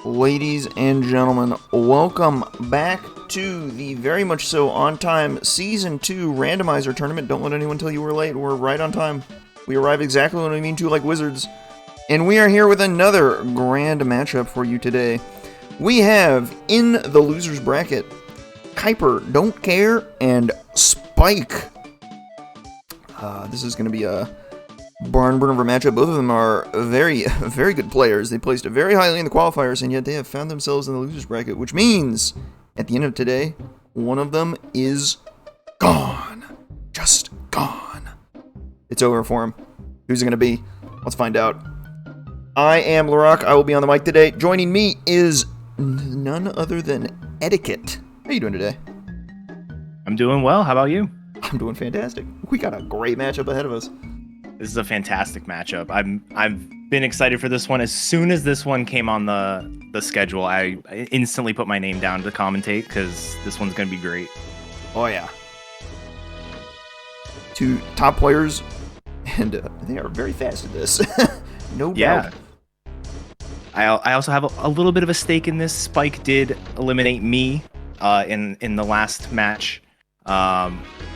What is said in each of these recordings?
Ladies and gentlemen, welcome back to the very much so on time Season 2 Randomizer tournament. Don't let anyone tell you we're late. We're right on time. We arrive exactly when we mean to, like wizards. And we are here with another grand matchup for you today. We have, in the loser's bracket, KeiperDontCare and Spike. This is going to be a barn burner of a matchup. Both of them are very, very good players. They placed very highly in the qualifiers, and yet they have found themselves in the loser's bracket, which means, at the end of today, one of them is gone. Just gone. It's over for him. Who's it going to be? Let's find out. I am Larock. I will be on the mic today. Joining me is none other than Etiquette. How are you doing today? I'm doing well. How about you? I'm doing fantastic. We got a great matchup ahead of us. This is a fantastic matchup. I've been excited for this one. As soon as this one came on the schedule, I instantly put my name down to commentate because this one's going to be great. Oh, yeah. Two top players, and they are very fast at this. No doubt. I also have a little bit of a stake in this. Spike did eliminate me in the last match,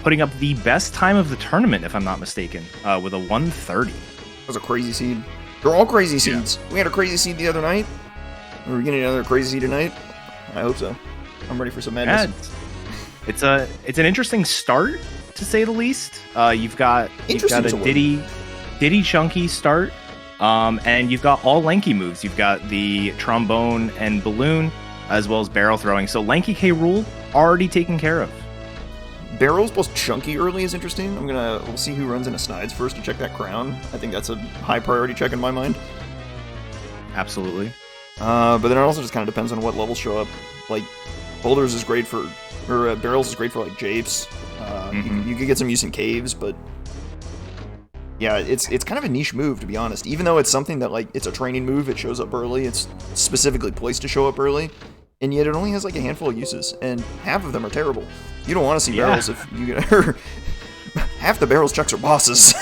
putting up the best time of the tournament, if I'm not mistaken, with a 130. That was a crazy seed. They're all crazy seeds. Yeah. We had a crazy seed the other night. Are we getting another crazy seed tonight? I hope so. I'm ready for some madness. Yeah, it's an interesting start, to say the least. You've got a Diddy chunky start, and you've got all lanky moves. You've got the trombone and balloon, as well as barrel throwing. So lanky K rule already taken care of. Barrels plus chunky early is interesting. We'll see who runs into Snides first to check that crown. I think that's a high priority check in my mind. Absolutely. But then it also just kind of depends on what levels show up. Like, boulders is great for, or barrels is great for like japes. You could get some use in caves, but yeah, it's kind of a niche move, to be honest. Even though it's something that, like, it's a training move, it shows up early. It's specifically placed to show up early. And yet it only has like a handful of uses, and half of them are terrible. You don't want to see barrels if you get half the barrels checks are bosses.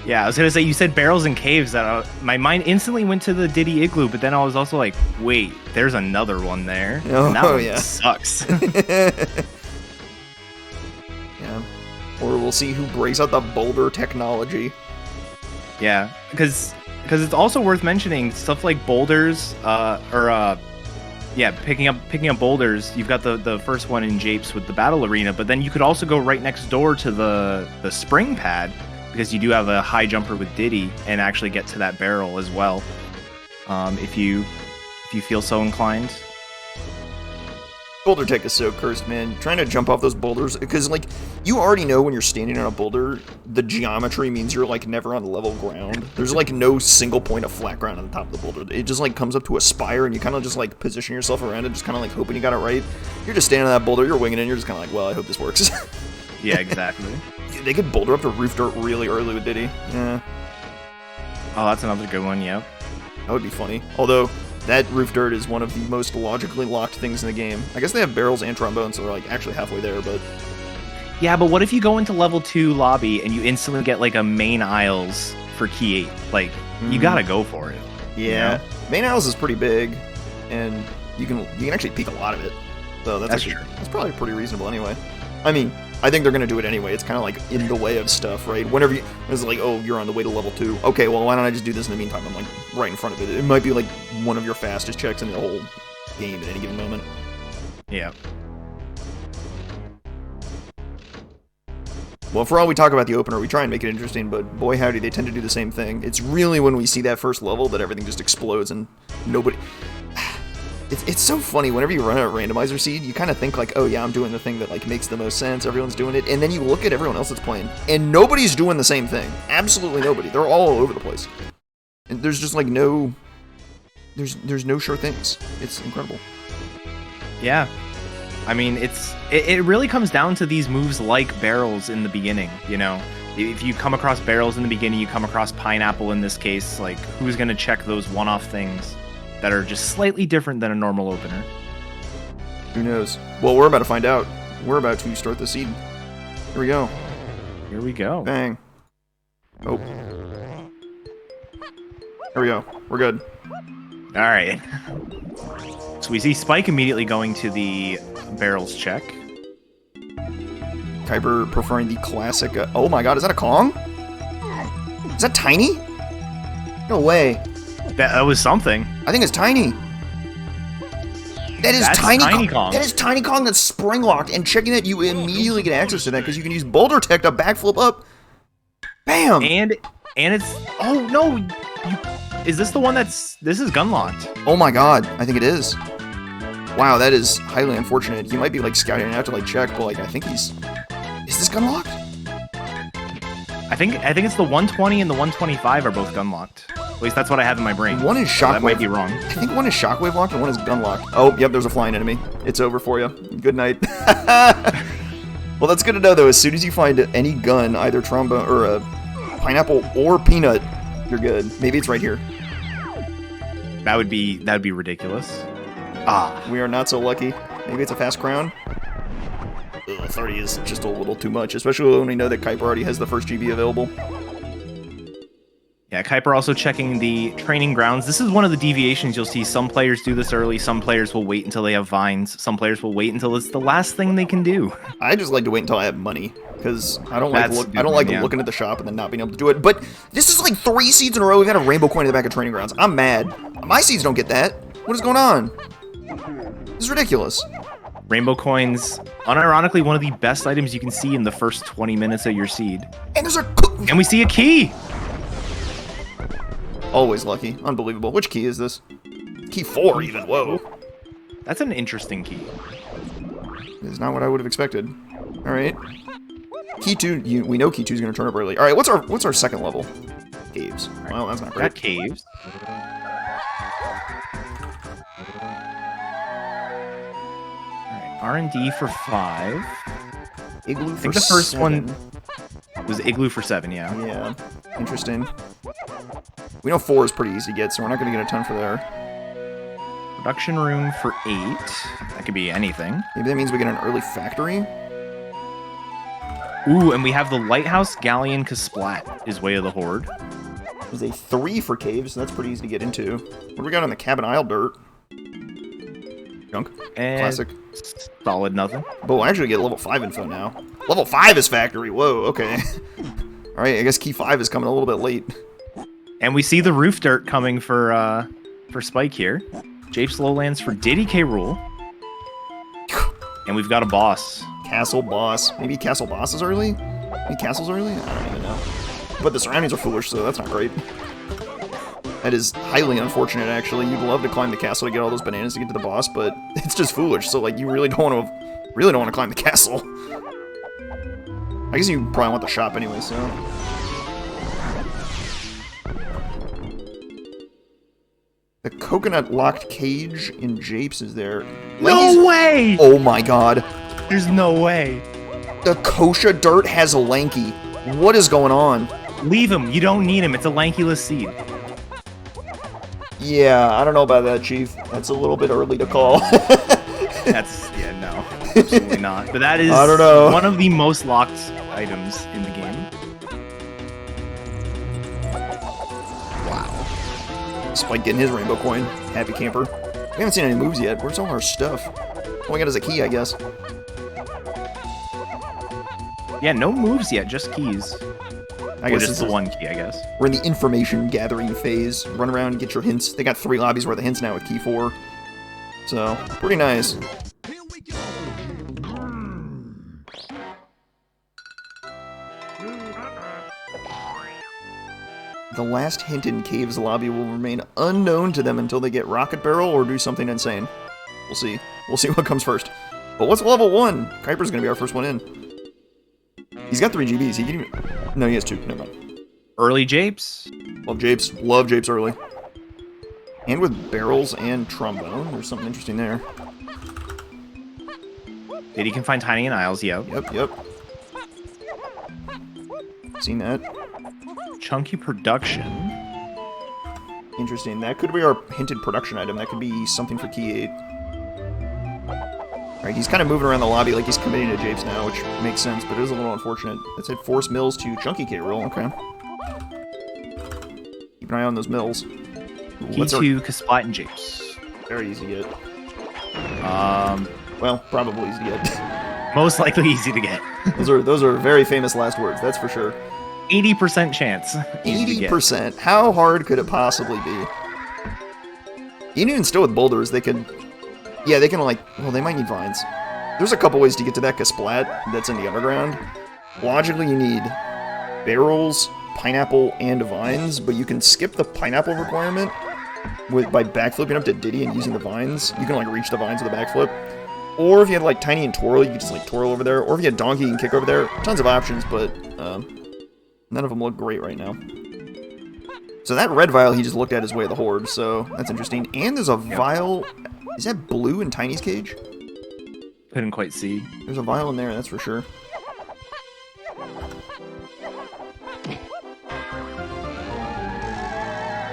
Yeah, I was gonna say, you said barrels and caves. That my mind instantly went to the Diddy Igloo, but then I was also like, wait, there's another one there. Oh, and that one yeah. Sucks. Yeah. Or we'll see who breaks out the boulder technology. Yeah, because it's also worth mentioning stuff like boulders, picking up boulders. You've got the first one in japes with the battle arena, but then you could also go right next door to the spring pad, because you do have a high jumper with Diddy, and actually get to that barrel as well, if you feel so inclined. Boulder tech is so cursed, man. Trying to jump off those boulders, because, like, you already know when you're standing on a boulder, the geometry means you're, like, never on level ground. There's, like, no single point of flat ground on the top of the boulder. It just, like, comes up to a spire, and you kind of just, like, position yourself around it, just kind of, like, hoping you got it right. You're just standing on that boulder, you're winging it, and you're just kind of like, well, I hope this works. Yeah, exactly. They could boulder up to roof dirt really early with Diddy. Yeah. Oh, that's another good one, yep. That would be funny. Although, that roof dirt is one of the most logically locked things in the game. I guess they have barrels and trombones, so they're, like, actually halfway there, but... Yeah, but what if you go into level 2 lobby and you instantly get, like, a main aisles for key 8? Like, you gotta go for it. Yeah. You know? Main aisles is pretty big, and you can actually peek a lot of it. So that's true. That's probably pretty reasonable anyway. I mean, I think they're going to do it anyway. It's kind of like in the way of stuff, right? Whenever it's like, oh, you're on the way to level 2. Okay, well, why don't I just do this in the meantime? I'm like right in front of it. It might be like one of your fastest checks in the whole game at any given moment. Yeah. Well, for all we talk about the opener, we try and make it interesting, but boy howdy, they tend to do the same thing. It's really when we see that first level that everything just explodes and nobody... It's so funny, whenever you run a randomizer seed, you kind of think like, oh yeah, I'm doing the thing that like makes the most sense, everyone's doing it, and then you look at everyone else that's playing, and nobody's doing the same thing. Absolutely nobody. They're all over the place. And there's just like no... There's no sure things. It's incredible. Yeah. I mean, it really comes down to these moves like barrels in the beginning, you know? If you come across barrels in the beginning, you come across pineapple in this case, like, who's going to check those one-off things that are just slightly different than a normal opener? Who knows? Well, we're about to find out. We're about to start the seed. Here we go. Here we go. Bang. Oh. Here we go. We're good. All right. So we see Spike immediately going to the barrels check. Keiper preferring the classic. Oh my god, is that a Kong? Is that tiny? No way. That was something. I think it's tiny. That's Tiny Kong. That is Tiny Kong that's spring locked, and checking that you immediately get access to that because you can use Boulder Tech to backflip up. Bam! And it's no, is this the one this is gun locked? Oh my god, I think it is. Wow, that is highly unfortunate. He might be like scouting it out to like check, but like I think is this gun locked? I think it's the 120 and the 125 are both gun locked. At least that's what I have in my brain. One is Shockwave. That might be wrong. I think one is Shockwave locked and one is gun locked. Oh, yep, there's a flying enemy. It's over for you. Good night. Well, that's good to know, though. As soon as you find any gun, either trombone or a pineapple or peanut, you're good. Maybe it's right here. That'd be ridiculous. We are not so lucky. Maybe it's a fast crown. Ugh, 30 is just a little too much, especially when we know that Keiper already has the first GB available. Yeah, Keiper also checking the training grounds. This is one of the deviations you'll see. Some players do this early. Some players will wait until they have vines. Some players will wait until it's the last thing they can do. I just like to wait until I have money because I don't like looking at the shop and then not being able to do it. But this is like 3 seeds in a row. We've got a rainbow coin in the back of training grounds. I'm mad. My seeds don't get that. What is going on? This is ridiculous. Rainbow coins, unironically, one of the best items you can see in the first 20 minutes of your seed. And there's and we see a key. Always lucky. Unbelievable. Which key is this? Key 4 even. Whoa. That's an interesting key. It's not what I would have expected. Alright. Key 2, we know Key 2 is going to turn up early. Alright, what's our second level? Caves. Well, that's not great. Got caves. Alright, R&D for 5. Igloo for 7. I think the first one was Igloo for 7, yeah. Yeah. Interesting. We know 4 is pretty easy to get, so we're not going to get a ton for there. Production room for 8. That could be anything. Maybe that means we get an early factory? Ooh, and we have the Lighthouse Gallion Kasplat is Way of the Horde. There's a 3 for caves, so that's pretty easy to get into. What do we got on the cabin isle dirt? Junk. And classic. Solid nothing. But we'll actually get level 5 info now. Level 5 is factory. Whoa, okay. Alright, I guess key 5 is coming a little bit late. And we see the roof dirt coming for Spike here. Japes Lowlands for DK Rule. And we've got a boss. Castle boss. Maybe castle boss is early? Maybe castle's early? I don't even know. But the surroundings are foolish, so that's not great. That is highly unfortunate, actually. You'd love to climb the castle to get all those bananas to get to the boss, but it's just foolish. So, like, you really don't want to climb the castle. I guess you probably want the shop anyway, so. The coconut locked cage in Japes is there. No way! Oh my god. There's no way. The Kosha dirt has a Lanky. What is going on? Leave him. You don't need him. It's a Lankyless seed. Yeah, I don't know about that, Chief. That's a little bit early to call. Yeah, no. Absolutely not. But that is I don't know. One of the most locked items in the game. Spike getting his rainbow coin. Happy camper. We haven't seen any moves yet. Where's all our stuff? All we got is a key, I guess. Yeah, no moves yet, just keys. I guess just the one key, I guess. We're in the information gathering phase. Run around and get your hints. They got 3 lobbies worth of hints now with key 4. So, pretty nice. The last hint in Caves lobby will remain unknown to them until they get Rocket Barrel or do something insane. We'll see. We'll see what comes first. But what's level 1? Keiper's gonna be our first one in. He's got 3 GBs. He can even... No, he has 2. Never mind. Early Japes. Love Japes. Love Japes early. And with barrels and trombone. There's something interesting there. Diddy can find Tiny and Isles, yep. Yep. Seen that. Chunky production. Interesting. That could be our hinted production item. That could be something for key 8. Alright, he's kind of moving around the lobby like he's committing to Japes now, which makes sense, but it is a little unfortunate. It said force mills to Chunky K roll. Okay. Keep an eye on those mills. Key2, Kasplat, and Japes. Very easy to get. Well, probably easy to get. Most likely easy to get. those are very famous last words, that's for sure. 80% chance. 80%. How hard could it possibly be? Even still with boulders, they could... Yeah, they can, like... Well, they might need vines. There's a couple ways to get to that Kasplat that's in the underground. Logically, you need barrels, pineapple, and vines, but you can skip the pineapple requirement by backflipping up to Diddy and using the vines. You can, like, reach the vines with a backflip. Or if you had, like, Tiny and Twirl, you could just, like, twirl over there. Or if you had Donkey, you can kick over there. Tons of options, but none of them look great right now. So that red vial, he just looked at his way of the horde, so that's interesting. And there's a vial... Is that blue in Tiny's cage? Couldn't quite see. There's a vial in there, that's for sure.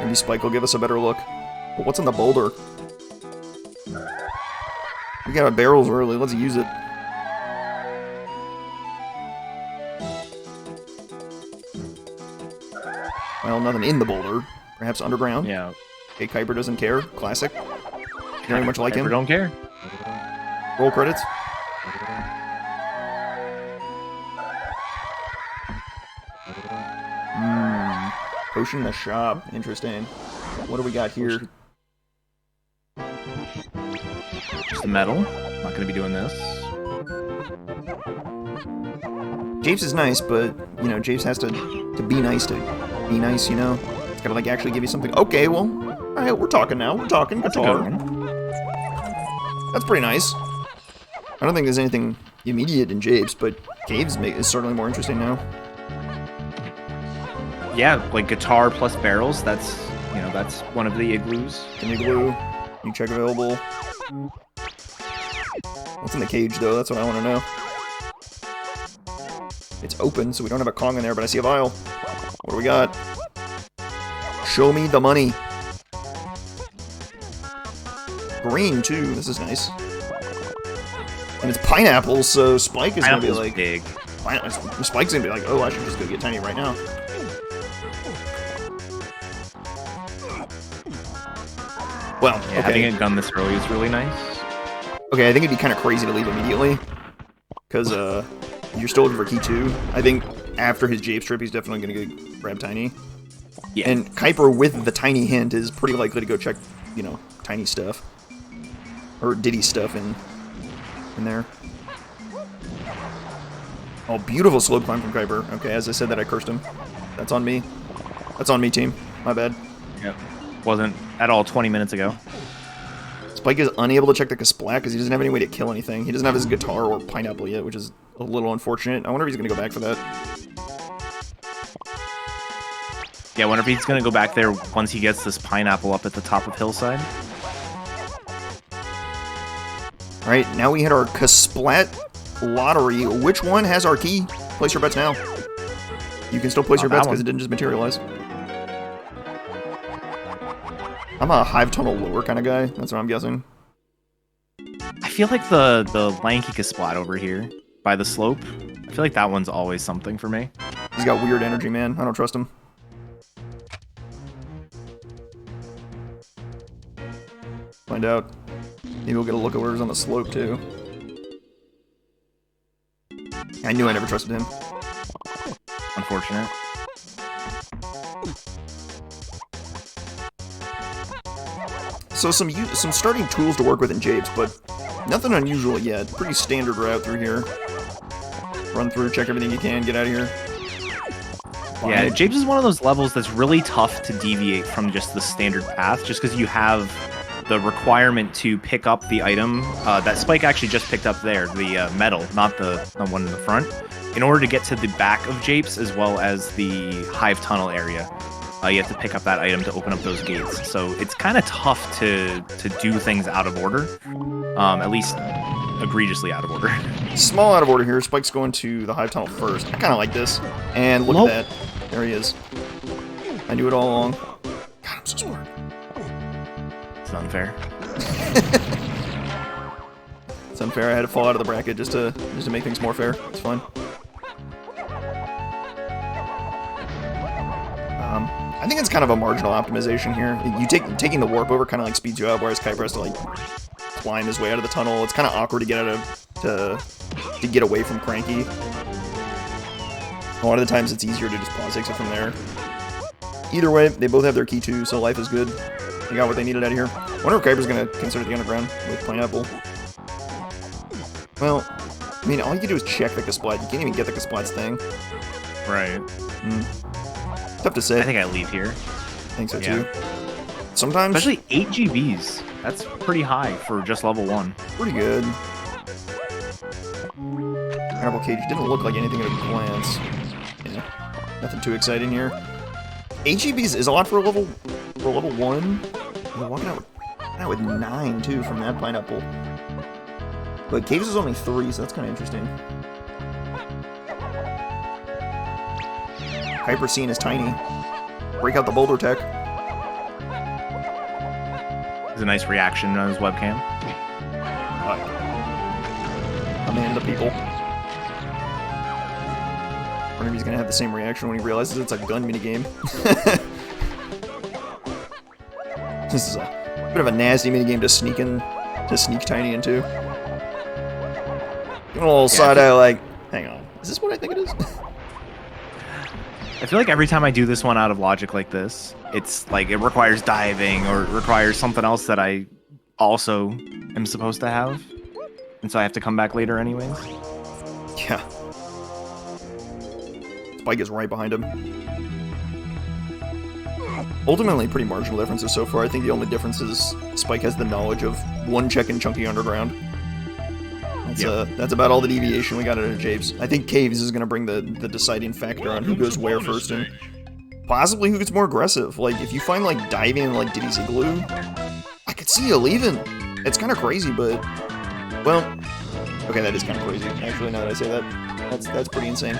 Maybe Spike will give us a better look. But what's in the boulder? We got our barrels early, let's use it. Well, nothing in the boulder. Perhaps underground? Yeah. Okay, Keiper doesn't care. Classic. Very much like him. Keiper don't care. Roll credits. Potion in the shop. Interesting. What do we got here? Just the metal. Not gonna be doing this. Japes is nice, but, you know, Japes has to be nice, you know? It's gotta, like, actually give you something. Okay, well, alright, we're talking now. We're talking guitar. That's pretty nice. I don't think there's anything immediate in Japes, but Caves is certainly more interesting now. Yeah, like guitar plus barrels, that's, you know, that's one of the igloos. An igloo. New check available. What's in the cage, though? That's what I want to know. It's open, so we don't have a Kong in there, but I see a vial. What do we got? Show me the money. Green, too. This is nice. And it's pineapple, so Spike is going to be like... big. Spike's going to be like, oh, I should just go get Tiny right now. Well, yeah, okay. Having a gun this early is really nice. Okay, I think it'd be kind of crazy to leave immediately. Because, you're still looking for Key 2. I think after his Japes trip, he's definitely going to grab Tiny. Yeah. And Keiper, with the Tiny hint, is pretty likely to go check, you know, Tiny stuff. Or Diddy stuff in there. Oh, beautiful slope climb from Keiper. Okay, as I said that, I cursed him. That's on me. That's on me, team. My bad. Yep. Wasn't at all 20 minutes ago. Spike is unable to check the Kasplat because he doesn't have any way to kill anything. He doesn't have his guitar or pineapple yet, which is a little unfortunate. I wonder if he's going to go back for that. Yeah, I wonder if he's going to go back there once he gets this pineapple up at the top of Hillside. Alright, now we hit our Kasplat lottery. Which one has our key? Place your bets now. You can still place your bets because it didn't just materialize. I'm a Hive Tunnel lore kind of guy. That's what I'm guessing. I feel like the lanky Kasplat over here by the slope, I feel like that one's always something for me. He's got weird energy, man. I don't trust him. Find out. Maybe we'll get a look at where he's on the slope, too. I knew I never trusted him. Unfortunate. So some starting tools to work with in Japes, but nothing unusual yet. Pretty standard route through here. Run through, check everything you can, get out of here. Yeah, Japes is one of those levels that's really tough to deviate from just the standard path, just because you have the requirement to pick up the item that Spike actually just picked up there, the metal, not the one in the front, in order to get to the back of Japes as well as the Hive Tunnel area. You have to pick up that item to open up those gates. So it's kind of tough to do things out of order, at least egregiously out of order. Small out of order here. Spike's going to the Hive Tunnel first. I kind of like this. And look at that. There he is. I knew it all along. God, I'm so smart. It's unfair. It's unfair. I had to fall out of the bracket just to make things more fair. It's fine. I think it's kind of a marginal optimization here. Taking the warp over kind of like speeds you up, whereas Keiper has to like climb his way out of the tunnel. It's kind of awkward to get out of to get away from Cranky. A lot of the times it's easier to just pause exit from there. Either way, they both have their key 2, so life is good. They got what they needed out of here. I wonder if Keiper's gonna consider the underground with Pineapple. Well, I mean, all you can do is check the Kasplat. You can't even get the Kasplat's thing. Right. Tough to say. I think I leave here. I think so too. Sometimes... Especially 8 GBs. That's pretty high for just level 1. Pretty good. Pineapple Cage didn't look like anything at a glance. Yeah. Nothing too exciting here. 8 GBs is a lot for a level 1. You're walking out with 9 too from that Pineapple. But Caves is only 3, so that's kind of interesting. Keiper scene is tiny. Break out the boulder tech. There's a nice reaction on his webcam. A man of the people. I wonder if he's gonna have the same reaction when he realizes it's a gun minigame. This is a bit of a nasty minigame to sneak Tiny into. Give him a little side eye like, hang on, is this what I think it is? I feel like every time I do this one out of logic like this, it's like it requires diving or it requires something else that I also am supposed to have. And so I have to come back later anyways. Yeah. Spike is right behind him. Ultimately, pretty marginal differences so far. I think the only difference is Spike has the knowledge of one check and chunky underground. That's about all the deviation we got out of Japes. I think Caves is going to bring the deciding factor on who goes where first and possibly who gets more aggressive. Like, if you find, like, diving in, like, Diddy's Igloo, I could see you leaving. It's kind of crazy, but, well, okay, that is kind of crazy, actually, now that I say that. That's pretty insane.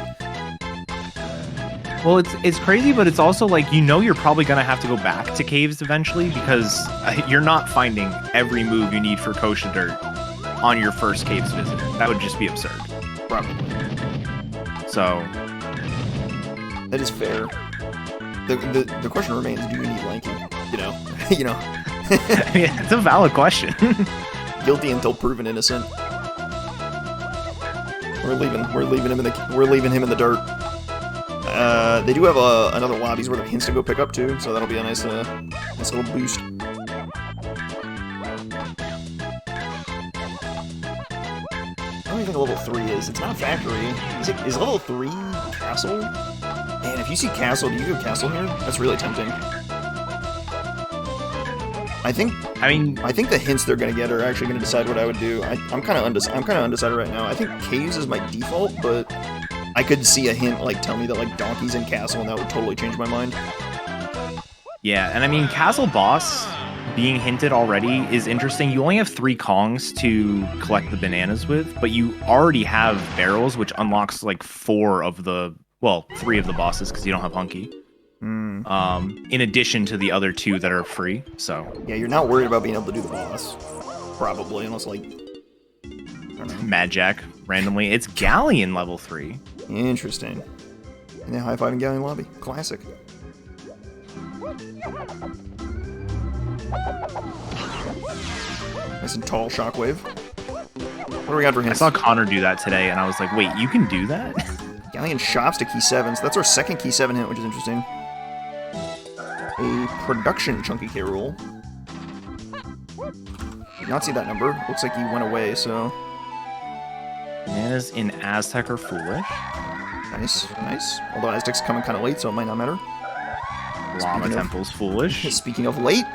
Well, it's crazy, but it's also like, you know, you're probably going to have to go back to Caves eventually because you're not finding every move you need for Kosha Dirt on your first Caves visit. That would just be absurd. Probably. So that is fair. The question remains: do you need Lanky? You know. Yeah, it's a valid question. Guilty until proven innocent. We're leaving him in the dirt. They do have another lobby's worth of hints to go pick up too, so that'll be a nice little boost. I don't even think level 3 is. It's not factory. Is level 3 castle? Man, if you see castle, do you go castle here? That's really tempting. I think the hints they're gonna get are actually gonna decide what I would do. I'm kind of undecided right now. I think Caves is my default, but I could see a hint like tell me that like Donkey's in castle, and that would totally change my mind. Yeah, and I mean castle boss being hinted already is interesting. You only have 3 Kongs to collect the bananas with, but you already have barrels, which unlocks like 3 of the bosses because you don't have Hunky. In addition to the other 2 that are free, so yeah, you're not worried about being able to do the boss, probably, unless like I don't know. Mad Jack randomly. It's Gallion level 3. Interesting. And then high-five in Gallion lobby, classic. Nice and tall shockwave. What do we got for hints? I saw Connor do that today, and I was like, wait, you can do that? Gallion shops to key 7, so that's our second key 7 hint, which is interesting. A production chunky K roll. Did not see that number. Looks like he went away, so... Bananas in Aztec are foolish. Nice, nice. Although Aztec's coming kind of late, so it might not matter. Llama Temple's foolish. Speaking of late...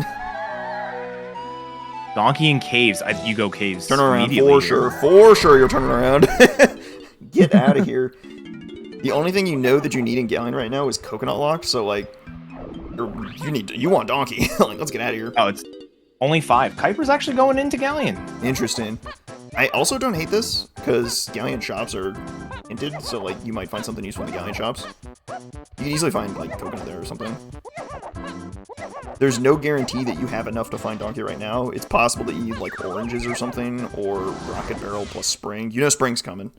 Donkey and Caves. You go Caves. Turn around, for sure you're turning around. Get out of here. The only thing you know that you need in Gallion right now is Coconut Lock, so like... You want Donkey. Like, let's get out of here. Oh, it's only 5. Keiper's actually going into Gallion. Interesting. I also don't hate this, because Gallion shops are hinted, so like you might find something useful in the Gallion shops. You can easily find like Coconut there or something. There's no guarantee that you have enough to find Donkey right now. It's possible that you need like oranges or something, or Rocket Barrel plus Spring. You know Spring's coming.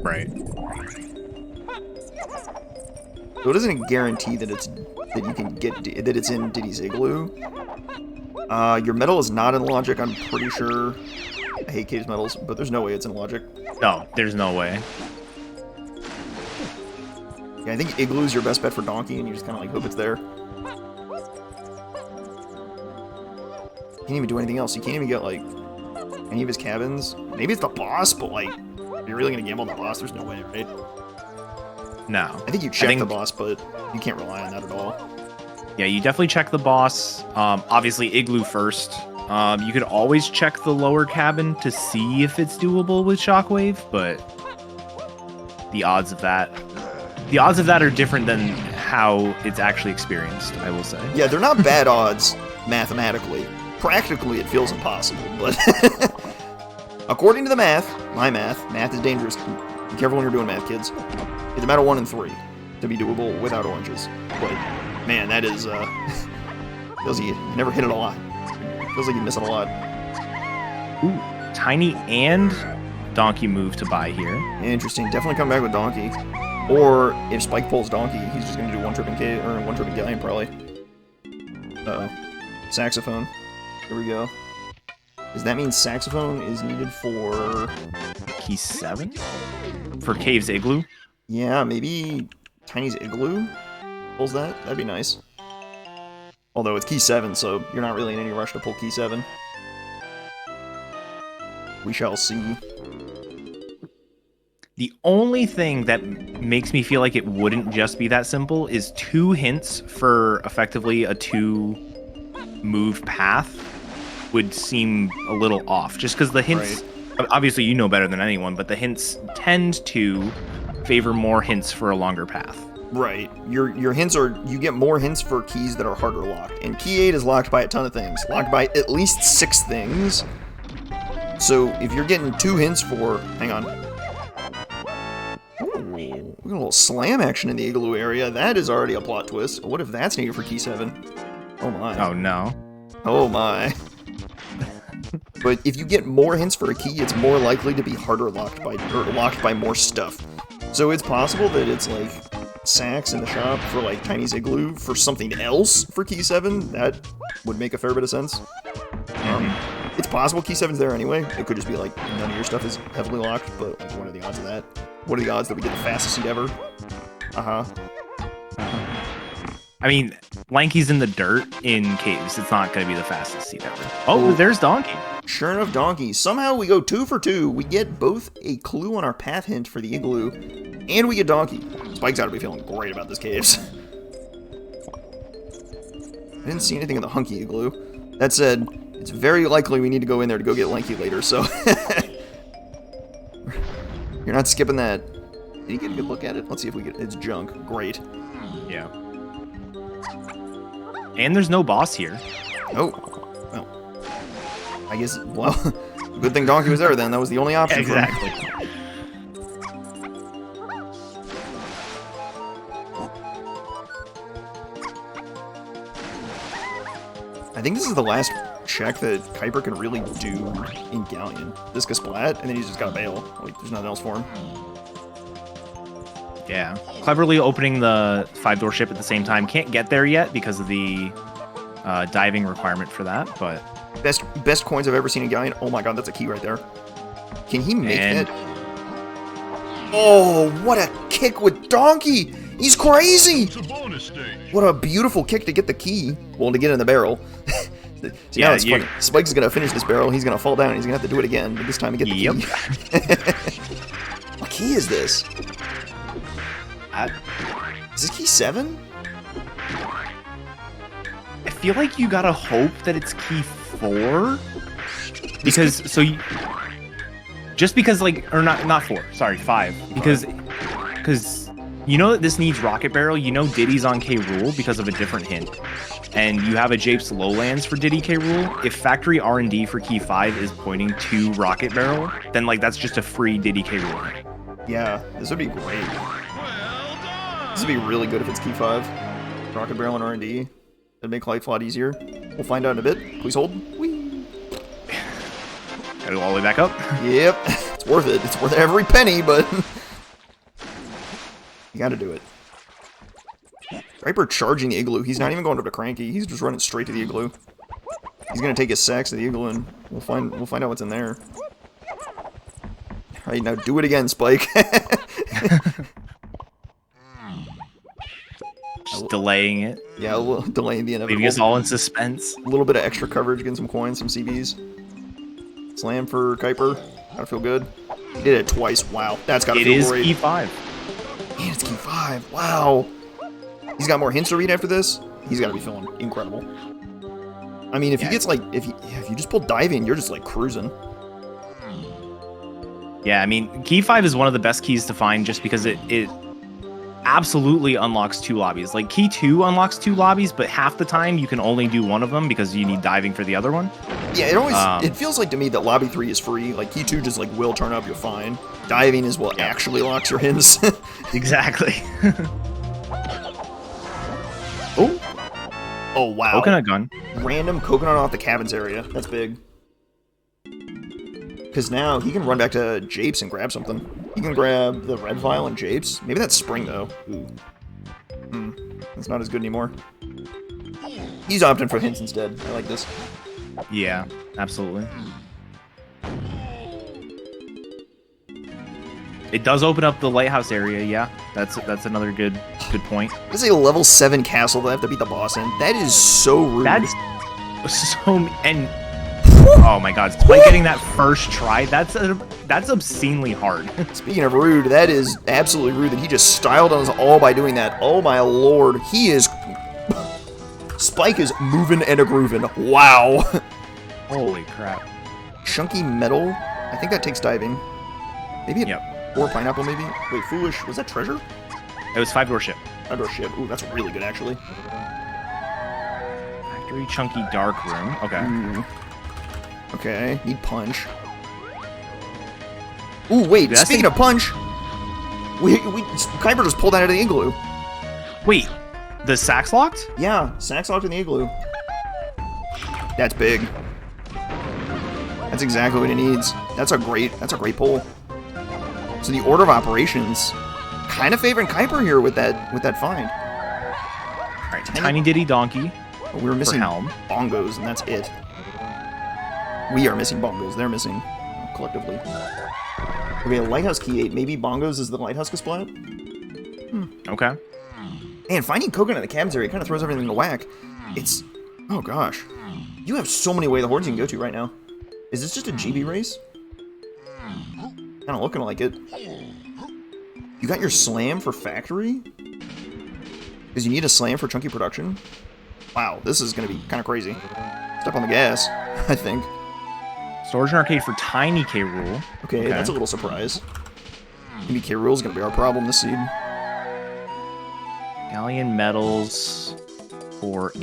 Right. So it doesn't guarantee that you can get that it's in Diddy's Igloo. Your medal is not in Logic, I'm pretty sure. I hate Cave's medals, but there's no way it's in Logic. No, there's no way. Yeah, I think Igloo's your best bet for Donkey, and you just kind of like hope it's there. Can't even do anything else. You can't even get like any of his cabins. Maybe it's the boss, but like, if you're really gonna gamble on the boss, there's no way, right? No. I think you check the boss, but you can't rely on that at all. Yeah, you definitely check the boss. Obviously, Igloo first. You could always check the lower cabin to see if it's doable with Shockwave, but the odds of that are different than how it's actually experienced, I will say. Yeah, they're not bad odds mathematically. Practically, it feels impossible, but according to the math is dangerous. Be careful when you're doing math, kids. It's about a 1 in 3 to be doable without oranges. But man, that is feels like you never hit it a lot. Feels like you miss it a lot. Ooh, Tiny and Donkey move to buy here. Interesting. Definitely come back with Donkey. Or if Spike pulls Donkey, he's just gonna do one trip in K or one trip in Gallion probably. Saxophone. Here we go. Does that mean Saxophone is needed for Key 7? For Cave's Igloo? Yeah, maybe Tiny's Igloo pulls that. That'd be nice. Although it's Key 7, so you're not really in any rush to pull Key 7. We shall see. The only thing that makes me feel like it wouldn't just be that simple is 2 hints for effectively a 2-move path would seem a little off. Just because the hints, obviously you know better than anyone, but the hints tend to favor more hints for a longer path. Right. Your hints are, you get more hints for keys that are harder locked. And Key 8 is locked by a ton of things. Locked by at least 6 things. So if you're getting 2 hints for, hang on. Ooh, we got a little slam action in the Igloo area. That is already a plot twist. What if that's needed for Key 7? Oh my. Oh no. Oh my. But if you get more hints for a key, it's more likely to be harder locked by more stuff. So it's possible that it's like Sax in the shop for like Tiny's Igloo for something else for Key 7. That would make a fair bit of sense. It's possible Key 7's there anyway. It could just be like none of your stuff is heavily locked, but like what are the odds of that? What are the odds that we get the fastest seat ever? I mean, Lanky's in the dirt in caves. It's not going to be the fastest seat ever. Oh, there's Donkey. Sure enough, Donkey. Somehow we go 2 for 2. We get both a clue on our path hint for the Igloo, and we get Donkey. Spike's gotta be feeling great about this caves. I didn't see anything in the hunky Igloo. That said, it's very likely we need to go in there to go get Lanky later, so... You're not skipping that. Did you get a good look at it? Let's see if we get... It's junk. Great. Yeah. And there's no boss here. Oh. Well. I guess... Well, good thing Donkey was there then. That was the only option for him. Exactly. I think this is the last check that Keiper can really do in Gallion. Discus Splat, and then he's just got to bail. Like, there's nothing else for him. Yeah. Cleverly opening the 5-door ship at the same time. Can't get there yet because of the diving requirement for that, but... Best coins I've ever seen in Gallion. Oh my god, that's a key right there. Can he make it? Oh, what a kick with Donkey! He's crazy! It's a bonus stage. What a beautiful kick to get the key. Well, to get in the barrel. See, now it's funny. Spike's gonna finish this barrel, he's gonna fall down, and he's gonna have to do it again, but this time to get the key. What key is this? Is this key 7? I feel like you gotta hope that it's key 4. Because, just because, like, or not 4, sorry, 5. Because you know that this needs Rocket Barrel, you know Diddy's on K. Rool because of a different hint. And you have a Japes Lowlands for Diddy K. Rool. If factory R&D for Key 5 is pointing to Rocket Barrel, then, like, that's just a free Diddy K. Rool. Yeah, this would be great. This would be really good if it's Key 5. Rocket Barrel and R&D. It'd make life a lot easier. We'll find out in a bit. Please hold. Whee! Gotta go all the way back up? Yep. It's worth it. It's worth every penny, but... you gotta do it. Keiper charging the igloo. He's not even going up to Cranky. He's just running straight to the igloo. He's gonna take his sacks to the igloo, and we'll find out what's in there. All right, now do it again, Spike. Just delaying it. Yeah, a little delaying the inevitable. Leaving us all in suspense. A little bit of extra coverage, getting some coins, some CBs. Slam for Keiper. Gotta feel good. He did it twice. Wow, that's gotta feel great. It is key 5. Man, it's key 5. Wow. He's got more hints to read after this. He's gotta be feeling incredible. I mean, if he gets like, if you just pull diving, you're just like cruising. Yeah, I mean, key 5 is one of the best keys to find just because it absolutely unlocks 2 lobbies. Like, key 2 unlocks 2 lobbies, but half the time you can only do one of them because you need diving for the other one. Yeah, it always it feels like to me that lobby 3 is free. Like, key 2 just like will turn up, you're fine. Diving is what actually locks your hints. Exactly. Oh. Oh, wow. Coconut gun. Random coconut off the cabins area. That's big. Because now he can run back to Japes and grab something. He can grab the red vial and Japes. Maybe that's Spring, though. Ooh. That's not as good anymore. He's opting for hints instead. I like this. Yeah, absolutely. It does open up the lighthouse area, yeah. That's another good point. This is a level 7 castle that I have to beat the boss in. That is so rude. That's so... And... Oh my god, Spike getting that first try, that's obscenely hard. Speaking of rude, that is absolutely rude that he just styled us all by doing that. Oh my lord, he is... Spike is moving and a grooving. Wow. Holy crap. Chunky metal? I think that takes diving. Maybe or pineapple, maybe? Wait, foolish. Was that treasure? It was 5-door ship. 5-door ship. Ooh, that's really good, actually. Factory chunky dark room. Okay. Ooh. Okay, need punch. Ooh, wait, speaking of punch, Keiper just pulled that out of the igloo. Wait, the sack's locked? Yeah, sack's locked in the igloo. That's big. That's exactly what it needs. That's a great pull. So the order of operations kind of favoring Keiper here with that find. All right, Tiny Diddy Donkey. We were missing Helm. bongos, and that's it. We are missing bongos. They're missing collectively. Okay, lighthouse key 8. Maybe bongos is the lighthouse splat. Okay. And finding coconut in the cabins area kind of throws everything into whack. It's... Oh, gosh. You have so many way the hordes you can go to right now. Is this just a GB race? Kind of looking like it. You got your slam for factory? Because you need a slam for chunky production? Wow, this is going to be kind of crazy. Step on the gas, I think. Storage and arcade for Tiny K. Rool. Okay, that's a little surprise. Maybe K. Rool is going to be our problem this seed. Gallion metals for 8.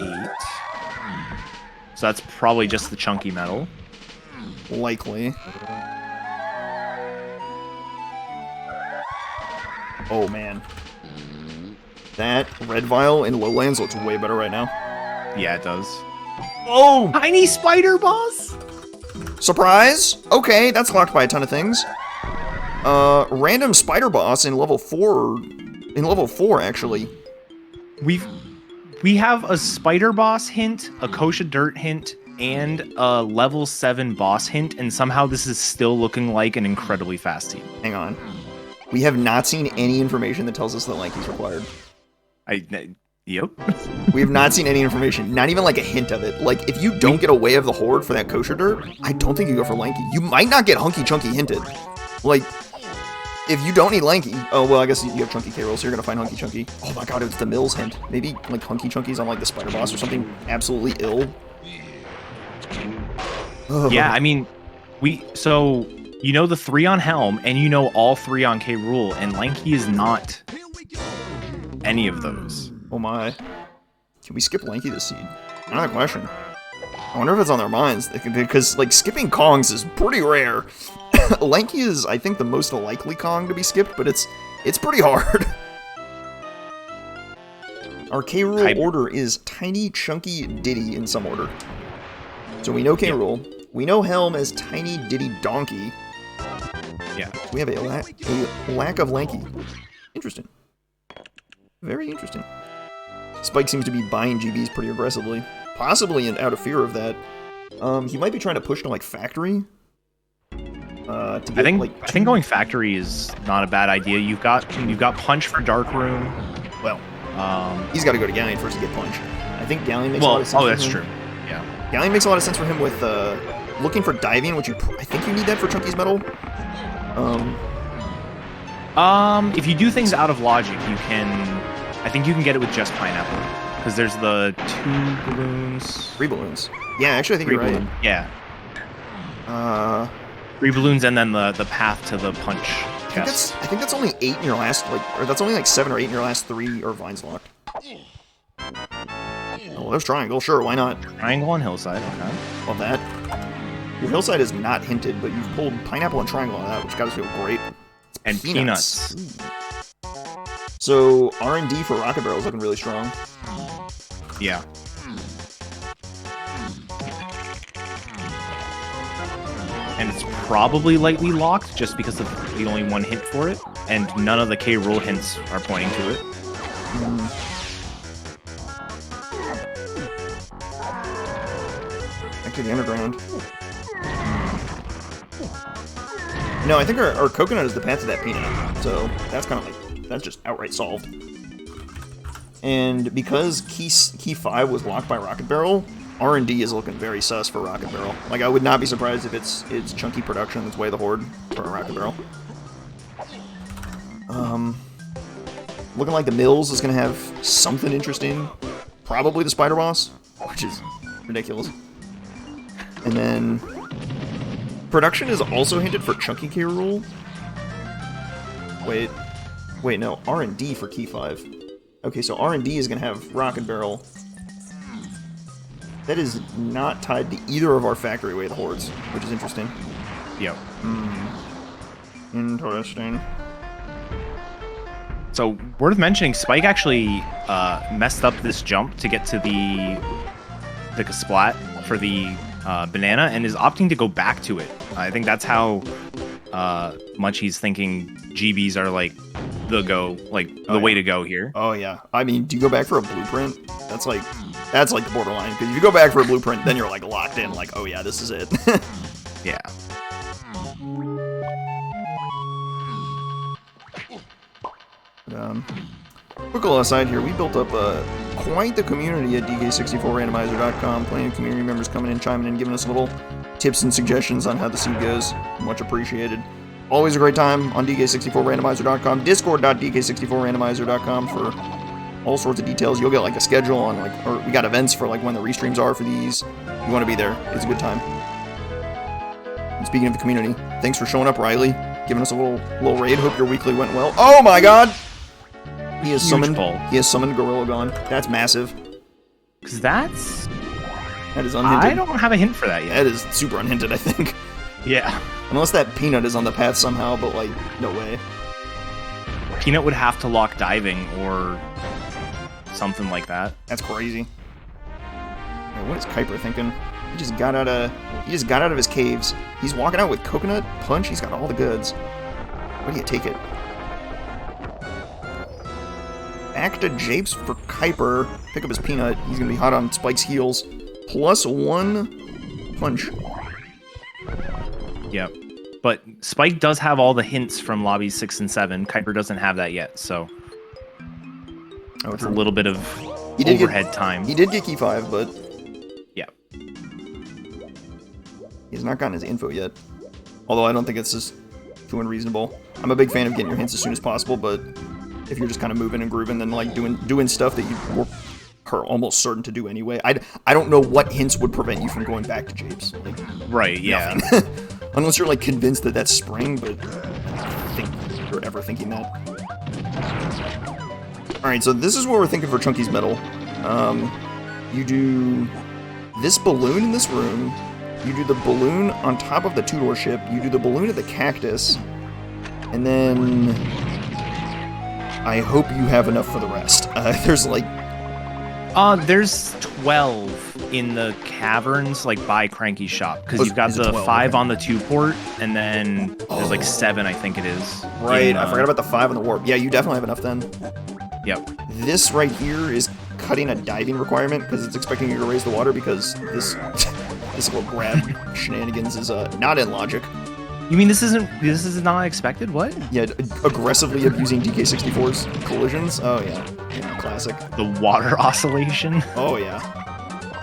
So that's probably just the chunky metal. Likely. Oh, man. That red vial in Lowlands looks way better right now. Yeah, it does. Oh! Tiny spider boss! Surprise! Okay, that's locked by a ton of things. Random spider boss in level 4. In level 4, actually. We have a spider boss hint, a kosha dirt hint, and a level 7 boss hint, and somehow this is still looking like an incredibly fast team. Hang on. We have not seen any information that tells us that Lanky's required. Yep. We have not seen any information, not even like a hint of it. Like, if you don't get a way of the horde for that kosher dirt, I don't think you go for Lanky. You might not get Hunky Chunky hinted. Like, if you don't need Lanky, oh, well, I guess you have Chunky K-Roll, so you're gonna find Hunky Chunky. Oh my god, it's the Mills hint. Maybe, like, Hunky Chunky's on, like, the Spider Boss or something absolutely ill. Yeah, I mean, so, you know the 3 on Helm, and you know all 3 on K. Rool, and Lanky is not any of those. Oh my. Can we skip Lanky this seed? Another question. I wonder if it's on their minds, because, like, skipping Kongs is pretty rare. Lanky is, I think, the most likely Kong to be skipped, but it's pretty hard. Our K. Rool order is Tiny, Chunky, Diddy in some order. So we know K. Rool. We know Helm as Tiny, Diddy, Donkey. Yeah. We have a lack of Lanky. Interesting. Very interesting. Spike seems to be buying GBs pretty aggressively. Possibly out of fear of that. He might be trying to push to, like, Factory. I think going Factory is not a bad idea. You've got Punch for Dark Room. Well, he's got to go to Gallion first to get Punch. I think Gallion makes a lot of sense. Oh, that's true. Yeah. Gallion makes a lot of sense for him with looking for diving, which I think you need that for Chunky's Metal. If you do things out of logic, I think you can get it with just Pineapple. Because there's the 2 balloons. 3 balloons. Yeah, actually, I think you're right. Yeah. 3 balloons and then the path to the Punch chest. I think that's only 8 in your last, or that's only like 7 or 8 in your last 3 Irvine's locked. Oh, there's Triangle. Sure, why not? Triangle on Hillside, okay. Love that. Your Hillside is not hinted, but you've pulled Pineapple and Triangle on that, which gotta feel great. And Peanuts. So, R&D for Rocket Barrel is looking really strong. Yeah. And it's probably lightly locked just because of the only one hint for it, and none of the K rule hints are pointing to it. Back to the underground. No, I think our coconut is the path to that peanut, so that's kind of like, that's just outright solved. And because key 5 was locked by Rocket Barrel, R&D is looking very sus for Rocket Barrel. Like, I would not be surprised if it's Chunky Production that's way the Horde for Rocket Barrel. Looking like the Mills is going to have something interesting. Probably the Spider Boss, which is ridiculous. And then Production is also hinted for Chunky K Rule. Wait, no, R&D for Key 5. Okay, so R&D is going to have Rocket Barrel. That is not tied to either of our Factory Way the Hordes, which is interesting. Yep. Interesting. So, worth mentioning, Spike actually messed up this jump to get to the splat for the banana and is opting to go back to it. I think that's how much he's thinking GBs are like the way to go here. Oh yeah. I mean, do you go back for a blueprint? That's like the borderline. Because if you go back for a blueprint, then you're like locked in. Like, oh yeah, this is it. Yeah. Quick little aside here, we built up quite the community at DK64Randomizer.com. Plenty of community members coming in, chiming in, giving us little tips and suggestions on how the seed goes. Much appreciated. Always a great time on DK64Randomizer.com. Discord.DK64Randomizer.com for all sorts of details. You'll get like a schedule on or we got events for like when the restreams are for these. You want to be there. It's a good time. And speaking of the community, thanks for showing up, Riley. Giving us a little raid. Hope your weekly went well. Oh my god! He has summoned Gorilla Gone. That's massive. Because that is unhinted. I don't have a hint for that yet. That is super unhinted, I think. Yeah. Unless that Peanut is on the path somehow, but like, no way. Peanut would have to lock diving or something like that. That's crazy. Wait, what is Keiper thinking? He just got out of his caves. He's walking out with Coconut, Punch, he's got all the goods. Where do you take it? Back to Japes for Keiper. Pick up his Peanut. He's gonna be hot on Spike's heels. +1 Punch. Yep. But Spike does have all the hints from lobbies 6 and 7. Keiper doesn't have that yet, so it's a little bit of overhead time. He did get Key 5, but yeah, he's not gotten his info yet. Although I don't think it's just too unreasonable. I'm a big fan of getting your hints as soon as possible, but if you're just kind of moving and grooving, then like doing stuff that you are almost certain to do anyway. I don't know what hints would prevent you from going back to Japes. Like, right? Yeah. Unless you're like convinced that that's spring, but I don't think you're ever thinking that. All right, so this is what we're thinking for Chunky's Metal. You do this balloon in this room. You do the balloon on top of the two-door ship. You do the balloon at the cactus, and then I hope you have enough for the rest. There's like... there's 12 in the caverns, like, by Cranky's shop. Because you've got the 5 on the 2-port, and then there's like 7, I think it is. Right, I forgot about the 5 on the warp. Yeah, you definitely have enough then. Yep. This right here is cutting a diving requirement because it's expecting you to raise the water because this this little grab shenanigans is not in logic. You mean this is not expected? What? Yeah, aggressively abusing DK64's collisions. Oh yeah, classic. The water oscillation. Oh yeah.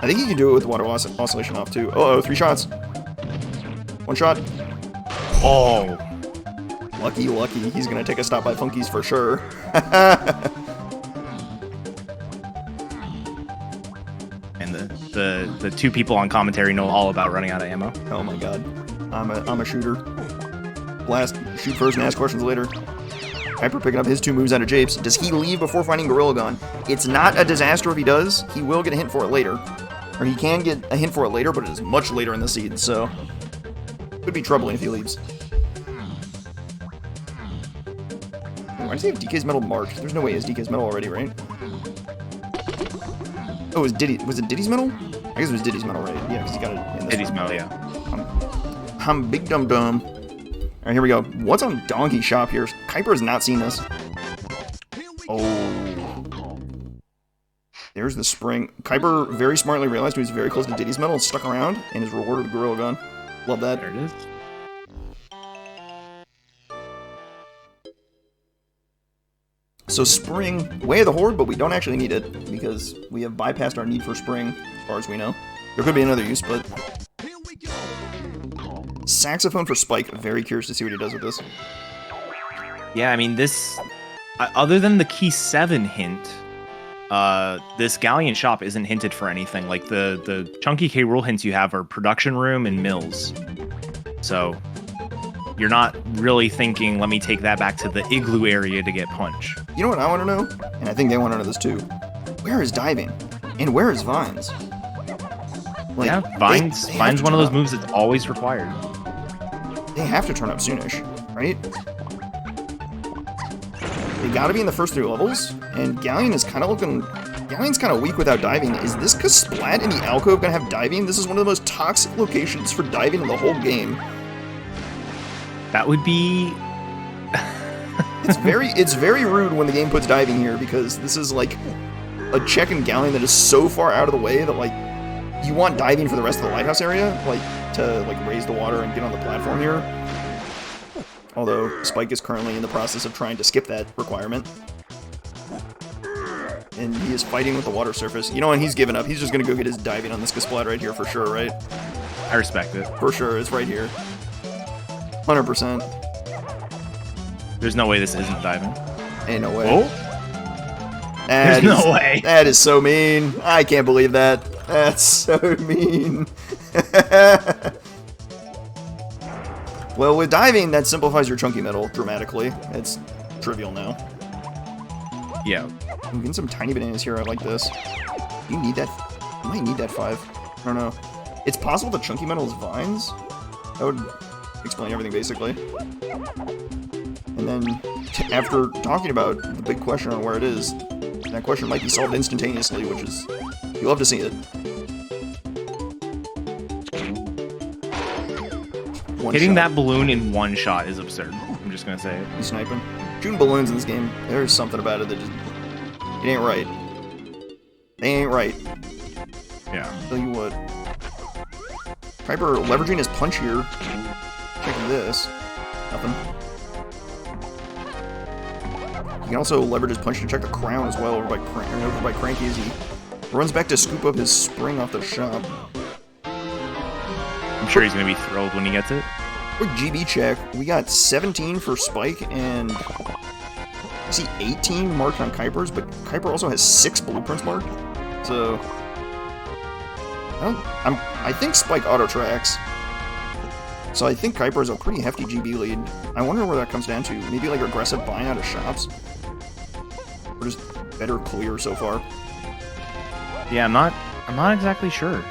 I think you can do it with water oscillation off too. Oh, 3 shots. 1 shot. Oh. Lucky. He's gonna take a stop by Funkies for sure. And the 2 people on commentary know all about running out of ammo. Oh my god. I'm a shooter. Blast, shoot first and ask questions later. Keiper picking up his 2 moves out of Japes. Does he leave before finding Gorilla Gun? It's not a disaster if he does. He will get a hint for it later. Or he can get a hint for it later, but it is much later in the seed, so... could be troubling if he leaves. Why does he have DK's metal marked? There's no way he has DK's metal already, right? Oh, was it Diddy's metal? I guess it was Diddy's metal, right? Yeah, because he got it in this Diddy's metal, yeah. I'm big dumb. Alright, here we go. What's on Donkey Shop here? Keiper has not seen this. Oh. There's the spring. Keiper very smartly realized he was very close to Diddy's metal and stuck around and is rewarded with Gorilla Gun. Love that. There it is. So spring, way of the horde, but we don't actually need it because we have bypassed our need for spring, as far as we know. There could be another use, but... Saxophone for Spike. Very curious to see what he does with this. Yeah, I mean, this... other than the key 7 hint, this Gallion shop isn't hinted for anything. Like, the Chunky K rule hints you have are production room and mills. So, you're not really thinking, let me take that back to the igloo area to get punch. You know what I want to know? And I think they want to know this too. Where is diving? And where is vines? Like, yeah, vines one of those moves that's always required. They have to turn up soonish, right? They gotta be in the first 3 levels, and Gallion is kind of looking... Gallion's kind of weak without diving. Is this because Splat in the alcove gonna have diving? This is one of the most toxic locations for diving in the whole game. That would be... It's very rude when the game puts diving here, because this is like a check in Gallion that is so far out of the way that, like, you want diving for the rest of the lighthouse area, like, to, like, raise the water and get on the platform here. Although, Spike is currently in the process of trying to skip that requirement. And he is fighting with the water surface. You know, and he's given up. He's just gonna go get his diving on this Kasplat right here for sure, right? I respect it. For sure, it's right here. 100%. There's no way this isn't diving. Ain't no way. Oh? There's no way. That is so mean. I can't believe that. That's so mean. Well, with diving, that simplifies your chunky metal dramatically. It's trivial now. Yeah. I'm getting some tiny bananas here. I like this. You need that. You might need that 5. I don't know. It's possible that chunky metal is vines. That would explain everything basically. And then, after talking about the big question on where it is, that question might be solved instantaneously, which is, you love to see it. Hitting that balloon in 1 shot is absurd. I'm just gonna say it. He's sniping. Shooting balloons in this game, there's something about it that just, it ain't right. They ain't right. Yeah. I'll tell you what. Keiper leveraging his punch here. Check this. Nothing. He can also leverage his punch to check the crown as well, over by Cranky as he runs back to scoop up his spring off the shop. I'm sure he's going to be thrilled when he gets it. Quick GB check. We got 17 for Spike, and I see 18 marked on Keiper's, but Keiper also has 6 blueprints marked. So, I think Spike auto-tracks. So I think Keiper is a pretty hefty GB lead. I wonder where that comes down to. Maybe like aggressive buying out of shops? Or just better clear so far? Yeah, I'm not exactly sure.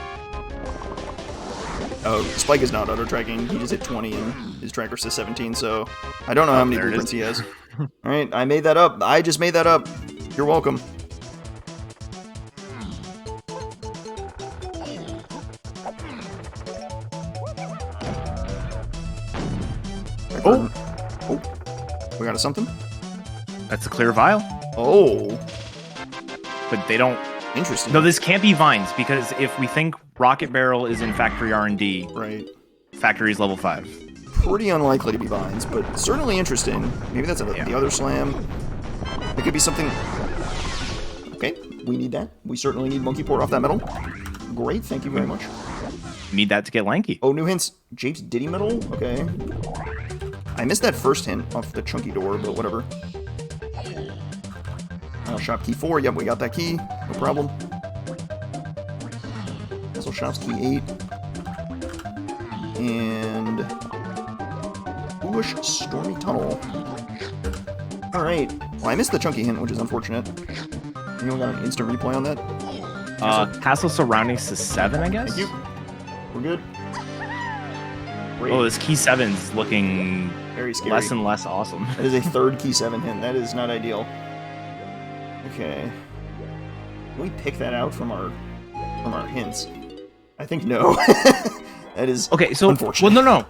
Oh, Spike is not auto-tracking. He just hit 20 and his tracker says 17, so I don't know how many blueprints he has. Alright, I made that up. I just made that up. You're welcome. Oh, we got a something? That's a clear vial. Oh. But they don't Interesting. No, this can't be vines, because if we think Rocket Barrel is in factory R&D, right. factory is level 5. Pretty unlikely to be vines, but certainly interesting. Maybe that's the other slam. It could be something... Okay, we need that. We certainly need Monkey Port off that metal. Great, thank you very much. Need that to get lanky. Oh, new hints. Jape's Diddy metal? Okay. I missed that first hint off the chunky door, but whatever. Shop key 4. Yep, we got that key. No problem. Castle Shop's key 8. And... Foolish Stormy Tunnel. Alright. Well, I missed the chunky hint, which is unfortunate. Anyone got an instant replay on that? Castle Surroundings to 7, I guess? Thank you. We're good. Great. Oh, this key 7's looking very scary. Less and less awesome. That is a third key 7 hint. That is not ideal. Okay. Can we pick that out from our hints? I think no. That is unfortunate. Well, no.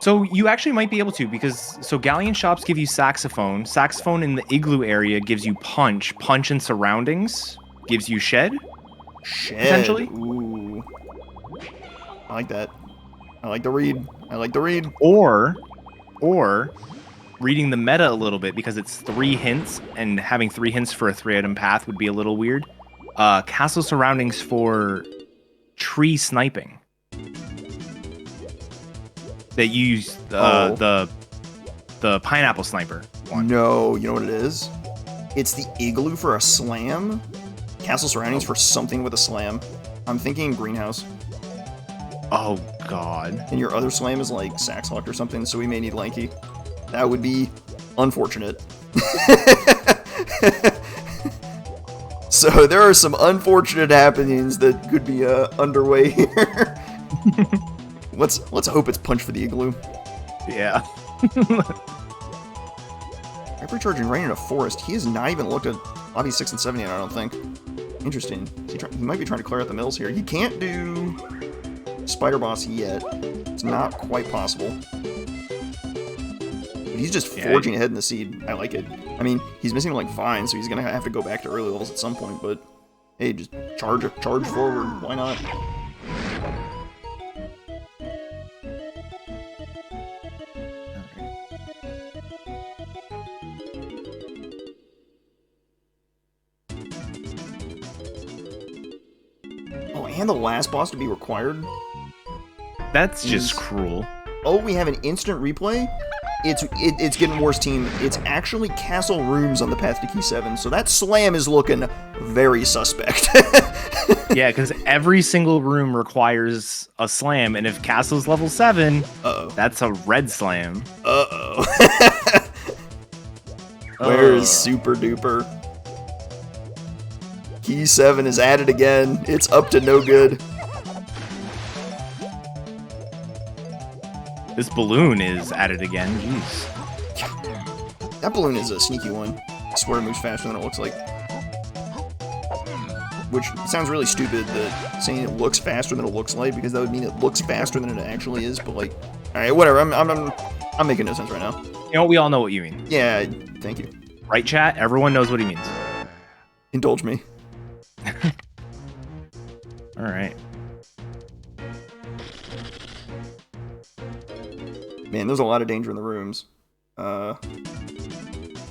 So you actually might be able to, because Gallion shops give you saxophone. Saxophone in the igloo area gives you punch. Punch in surroundings gives you shed. Shed. Potentially. Ooh. I like that. I like the read. Or reading the meta a little bit, because it's 3 hints, and having 3 hints for a 3-item path would be a little weird. Castle Surroundings for tree sniping. They use the pineapple sniper one. No, you know what it is? It's the igloo for a slam. Castle Surroundings for something with a slam. I'm thinking greenhouse. Oh god. And your other slam is like Saxhawk or something, so we may need lanky. That would be unfortunate. So there are some unfortunate happenings that could be underway here. Let's hope it's punch for the igloo. Yeah. Keiper charging right in a forest. He has not even looked at lobby 6 and 7 yet, I don't think. Interesting. He might be trying to clear out the mills here. He can't do Spider Boss yet. It's not quite possible. But he's just forging ahead in the seed. I like it. I mean, he's missing like Vine, so he's gonna have to go back to early levels at some point, but hey, just charge forward. Why not? Oh, and the last boss to be required? That's just cruel. Oh, we have an instant replay? It's getting worse, team. It's actually castle rooms on the path to key 7, so that slam is looking very suspect. Yeah, because every single room requires a slam, and if castle's level 7, that's a red slam. Where's Super Duper? Key 7 is at it again. It's up to no good. This balloon is at it again. Jeez. That balloon is a sneaky one. I swear it moves faster than it looks like. Which sounds really stupid that saying it looks faster than it looks like, because that would mean it looks faster than it actually is, but like, alright, whatever. I'm making no sense right now. You know, we all know what you mean. Yeah, thank you. Right, chat? Everyone knows what he means. Indulge me. Alright. Man, there's a lot of danger in the rooms.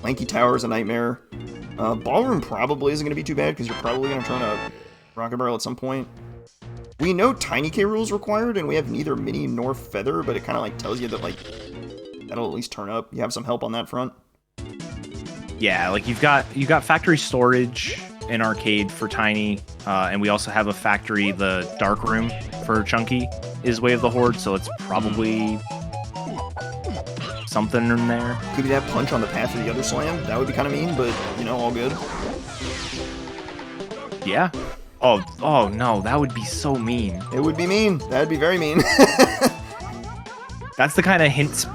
Lanky Tower is a nightmare. Ballroom probably isn't going to be too bad, because you're probably going to turn a Rocket Barrel at some point. We know Tiny K rules required, and we have neither Mini nor Feather, but it kind of like tells you that like that'll at least turn up. You have some help on that front. Yeah, like you got factory storage in arcade for Tiny, and we also have a factory, the dark room for Chunky is Way of the Horde, so it's probably something in there. Could be that punch on the path to the other slam. That would be kind of mean, but you know, all good. Yeah. Oh no, that would be so mean. It would be mean. That'd be very mean. That's the kind of hint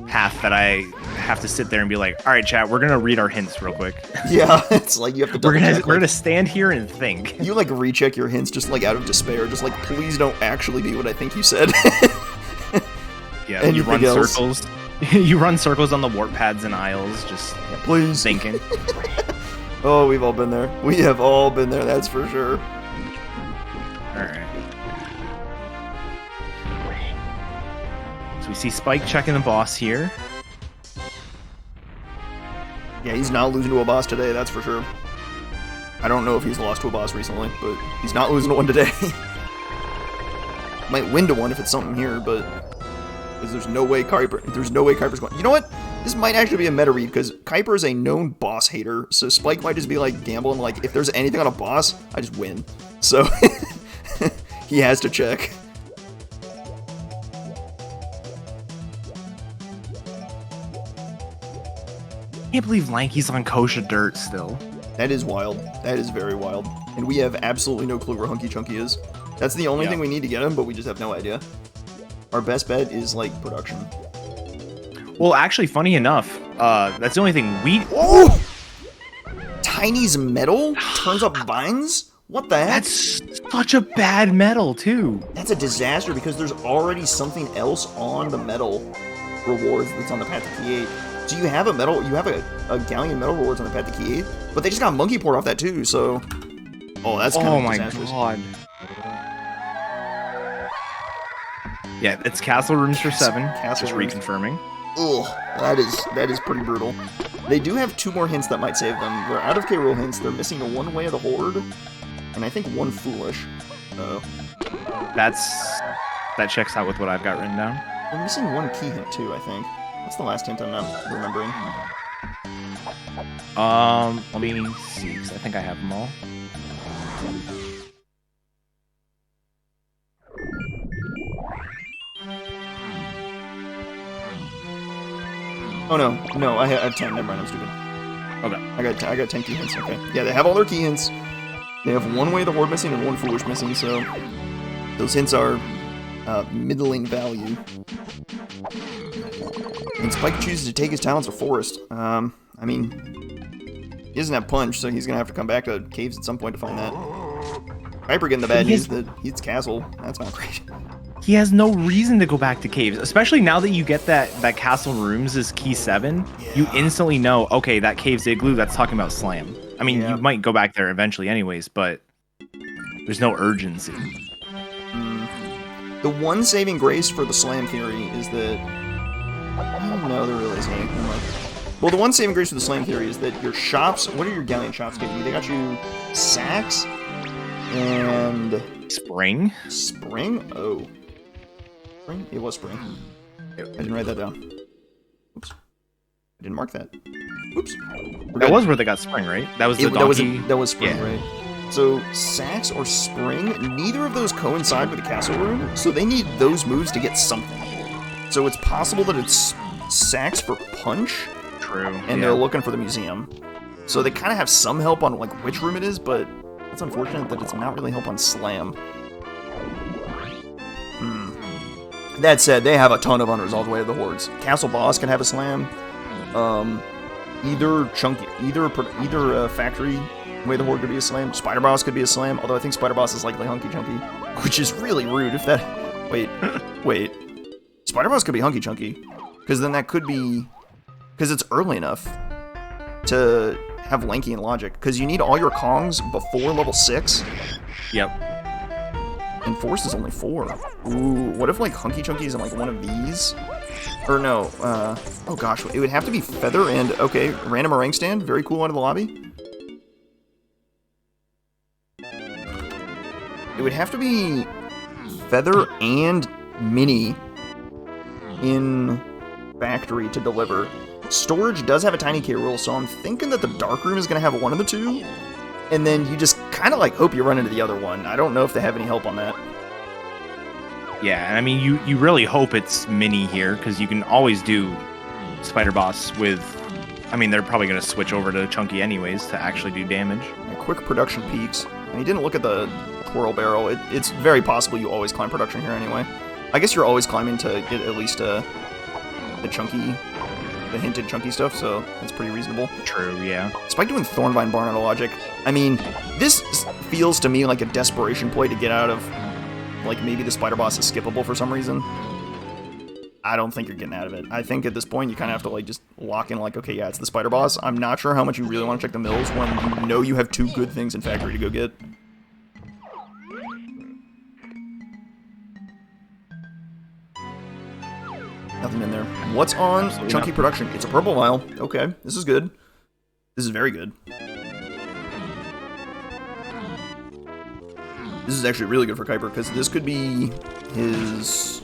path that I have to sit there and be like, all right, chat, we're gonna read our hints real quick. Yeah, it's like you have to. We're gonna stand here and think. You like recheck your hints just like out of despair, just like please don't actually be what I think you said. Yeah, and you run circles. You run circles on the warp pads and aisles, just please thinking. Oh, we've all been there. We have all been there, that's for sure. Alright. So we see Spike checking the boss here. Yeah, he's not losing to a boss today, that's for sure. I don't know if he's lost to a boss recently, but he's not losing to one today. Might win to one if it's something here, but there's no way Keiper's going. You know what? This might actually be a meta read, because Keiper is a known boss hater, so Spike might just be like gambling, like, if there's anything on a boss, I just win. So, he has to check. I can't believe Lanky's on kosher dirt still. That is wild. That is very wild. And we have absolutely no clue where Hunky Chunky is. That's the only thing we need to get him, but we just have no idea. Our best bet is, like, production. Well, actually, funny enough, that's the only thing we... Oh! Tiny's metal turns up vines? What the heck? That's such a bad metal, too. That's a disaster, because there's already something else on the metal rewards that's on the path to Key 8. So you have a metal, you have a Gallion metal rewards on the path to Key 8, but they just got Monkey Port off that too, so... Oh, that's kind of disastrous. Oh my god. Yeah, it's castle rooms for 7, just reconfirming. Ugh, that is pretty brutal. They do have 2 more hints that might save them. They're out of K. Rool hints, they're missing a 1 Way of the Horde, and I think 1 Foolish. That checks out with what I've got written down. We're missing 1 key hint too, I think. What's the last hint I'm not remembering? Let me see, because I think I have them all. Oh no, I have 10, never mind, I'm stupid. Okay. I got 10 key hints, okay. Yeah, they have all their key hints. They have 1 Way of the Horde missing and 1 Foolish missing, so... Those hints are middling value. And Spike chooses to take his talents to Forest. I mean, he doesn't have Punch, so he's gonna have to come back to Caves at some point to find that. Keiper getting the bad news that he's Castle. That's not great. He has no reason to go back to Caves, especially now that you get that Castle Rooms is Key 7. Yeah. You instantly know, okay, that Caves Igloo, that's talking about Slam. I mean, you might go back there eventually anyways, but there's no urgency. The one saving grace for the Slam theory is that... no, there really isn't anything like... Well, the one saving grace for the Slam theory is that your shops... What are your Gallion shops getting you? They got you Sacks and... Spring? Spring? Oh. Spring? It was Spring. I didn't write that down. Oops. I didn't mark that. Oops. That was where they got Spring, right? That was the donkey... That was Spring, right? So, Sacks or Spring, neither of those coincide with the Castle Room, so they need those moves to get something. So it's possible that it's Sacks for Punch, True. And they're looking for the museum. So they kind of have some help on like which room it is, but it's unfortunate that it's not really help on Slam. That said, they have a ton of unresolved Way of the Hordes. Castle Boss can have a Slam. Either Factory Way of the Horde could be a Slam. Spider Boss could be a Slam, although I think Spider Boss is likely Hunky Chunky, which is really rude if that... Wait. Spider Boss could be Hunky Chunky, because then that could be... Because it's early enough to have Lanky and Logic, because you need all your Kongs before level 6. Yep. And Force is only 4. Ooh, what if like Hunky Chunky is in like one of these? Or no, oh gosh, it would have to be Feather and, okay, Random Meringue Stand, very cool out of the lobby. It would have to be Feather and Mini in Factory to deliver. Storage does have a tiny K Rool, so I'm thinking that the Dark Room is going to have one of the two, and then you just kind of like hope you run into the other one. I don't know if they have any help on that. Yeah, and I mean, you really hope it's Mini here, because you can always do Spider Boss with... I mean, they're probably going to switch over to Chunky anyways to actually do damage. Quick production peaks. And you didn't look at the Coral Barrel. It's very possible you always climb production here anyway. I guess you're always climbing to get at least the hinted chunky stuff, so that's pretty reasonable. True, yeah. Spike doing Thornvine Barn out of Logic. I mean, this feels to me like a desperation play to get out of, like, maybe the Spider Boss is skippable for some reason. I don't think you're getting out of it. I think at this point you kind of have to like just lock in like, okay, yeah, it's the spider boss. I'm not sure how much you really want to check the mills when you know you have 2 good things in factory to go get. Nothing in there. What's on Chunky Production? It's a purple vial. Okay, this is good. This is very good. This is actually really good for Keiper, because this could be his...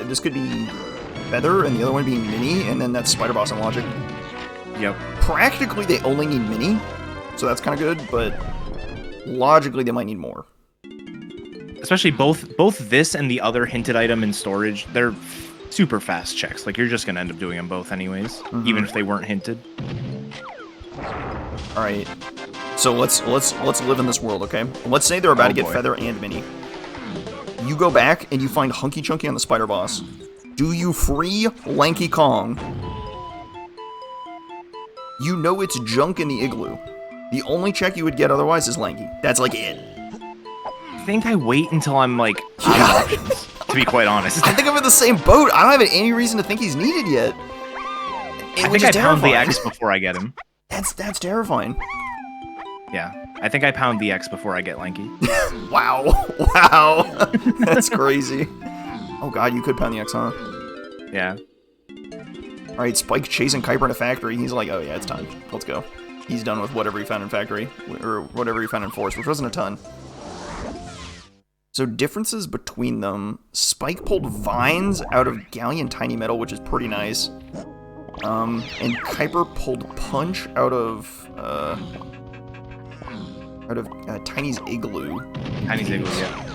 This could be Feather, and the other one being Mini, and then that's Spider Boss and Logic. Yep. Practically, they only need Mini, so that's kind of good, but logically, they might need more. Especially both this and the other hinted item in storage, they're super fast checks. Like, you're just going to end up doing them both anyways, even if they weren't hinted. All right. So let's live in this world, okay? Let's say they're about to get Feather and Mini. You go back and you find Hunky Chunky on the Spider Boss. Do you free Lanky Kong? You know it's junk in the Igloo. The only check you would get otherwise is Lanky. That's like it. I think I wait until I'm like out of options, to be quite honest. I think I'm in the same boat. I don't have any reason to think he's needed yet. I think I pound the X before I get him. That's terrifying. Yeah, I think I pound the X before I get Lanky. Wow. Wow. That's crazy. Oh god, you could pound the X, huh? Yeah. Alright, Spike chasing Keiper in a factory. He's like, oh yeah, it's time. Let's go. He's done with whatever he found in factory. Or whatever he found in forest, which wasn't a ton. So differences between them. Spike pulled Vines out of Gallion Tiny Metal, which is pretty nice. And Keiper pulled Punch out of Tiny's Igloo. Tiny's Igloo, yeah.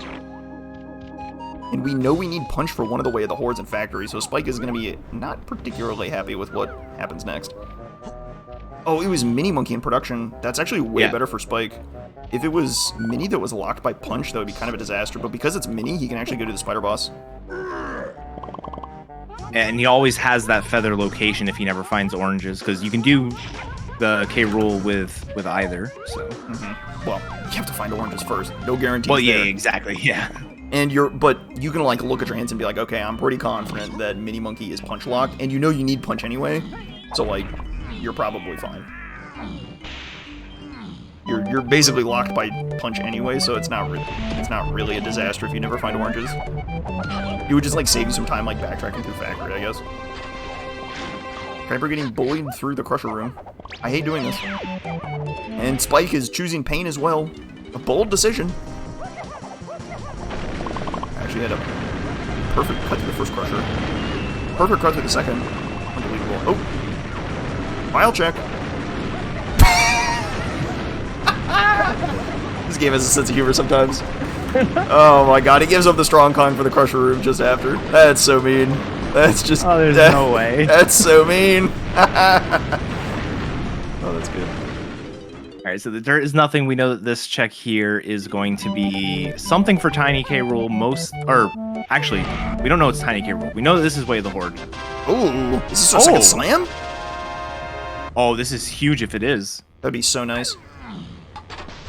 And we know we need Punch for one of the Way of the Hordes in Factory, so Spike is going to be not particularly happy with what happens next. Oh, it was Mini Monkey in production. That's actually way better for Spike. If it was Mini that was locked by Punch, that would be kind of a disaster, but because it's Mini, he can actually go to the Spider Boss. And he always has that Feather location if he never finds oranges, because you can do the K rule with either, so... Well, you have to find oranges first. No guarantees. Well, yeah, there. exactly, yeah. And but you can like look at your hands and be like, okay, I'm pretty confident that Mini Monkey is Punch locked, and you know you need Punch anyway, so like, you're probably fine. You're basically locked by Punch anyway, so it's not really a disaster if you never find oranges. It would just like save you some time like backtracking through factory, I guess. Keiper getting bullied through the Crusher Room. I hate doing this. And Spike is choosing pain as well. A bold decision. Actually had a perfect cut through the first Crusher. Perfect cut through the second. Unbelievable. Oh! File check. This game has a sense of humor sometimes. Oh my god, he gives up the strong con for the Crusher Room just after. That's so mean. That's just... Oh, there's no way. That's so mean. Oh, that's good. Alright, so there is nothing. We know that this check here is going to be something for Tiny K Rule actually, we don't know it's Tiny K Rule. We know that this is Way of the Horde. Ooh, is this our second slam? Oh, this is huge if it is. That'd be so nice.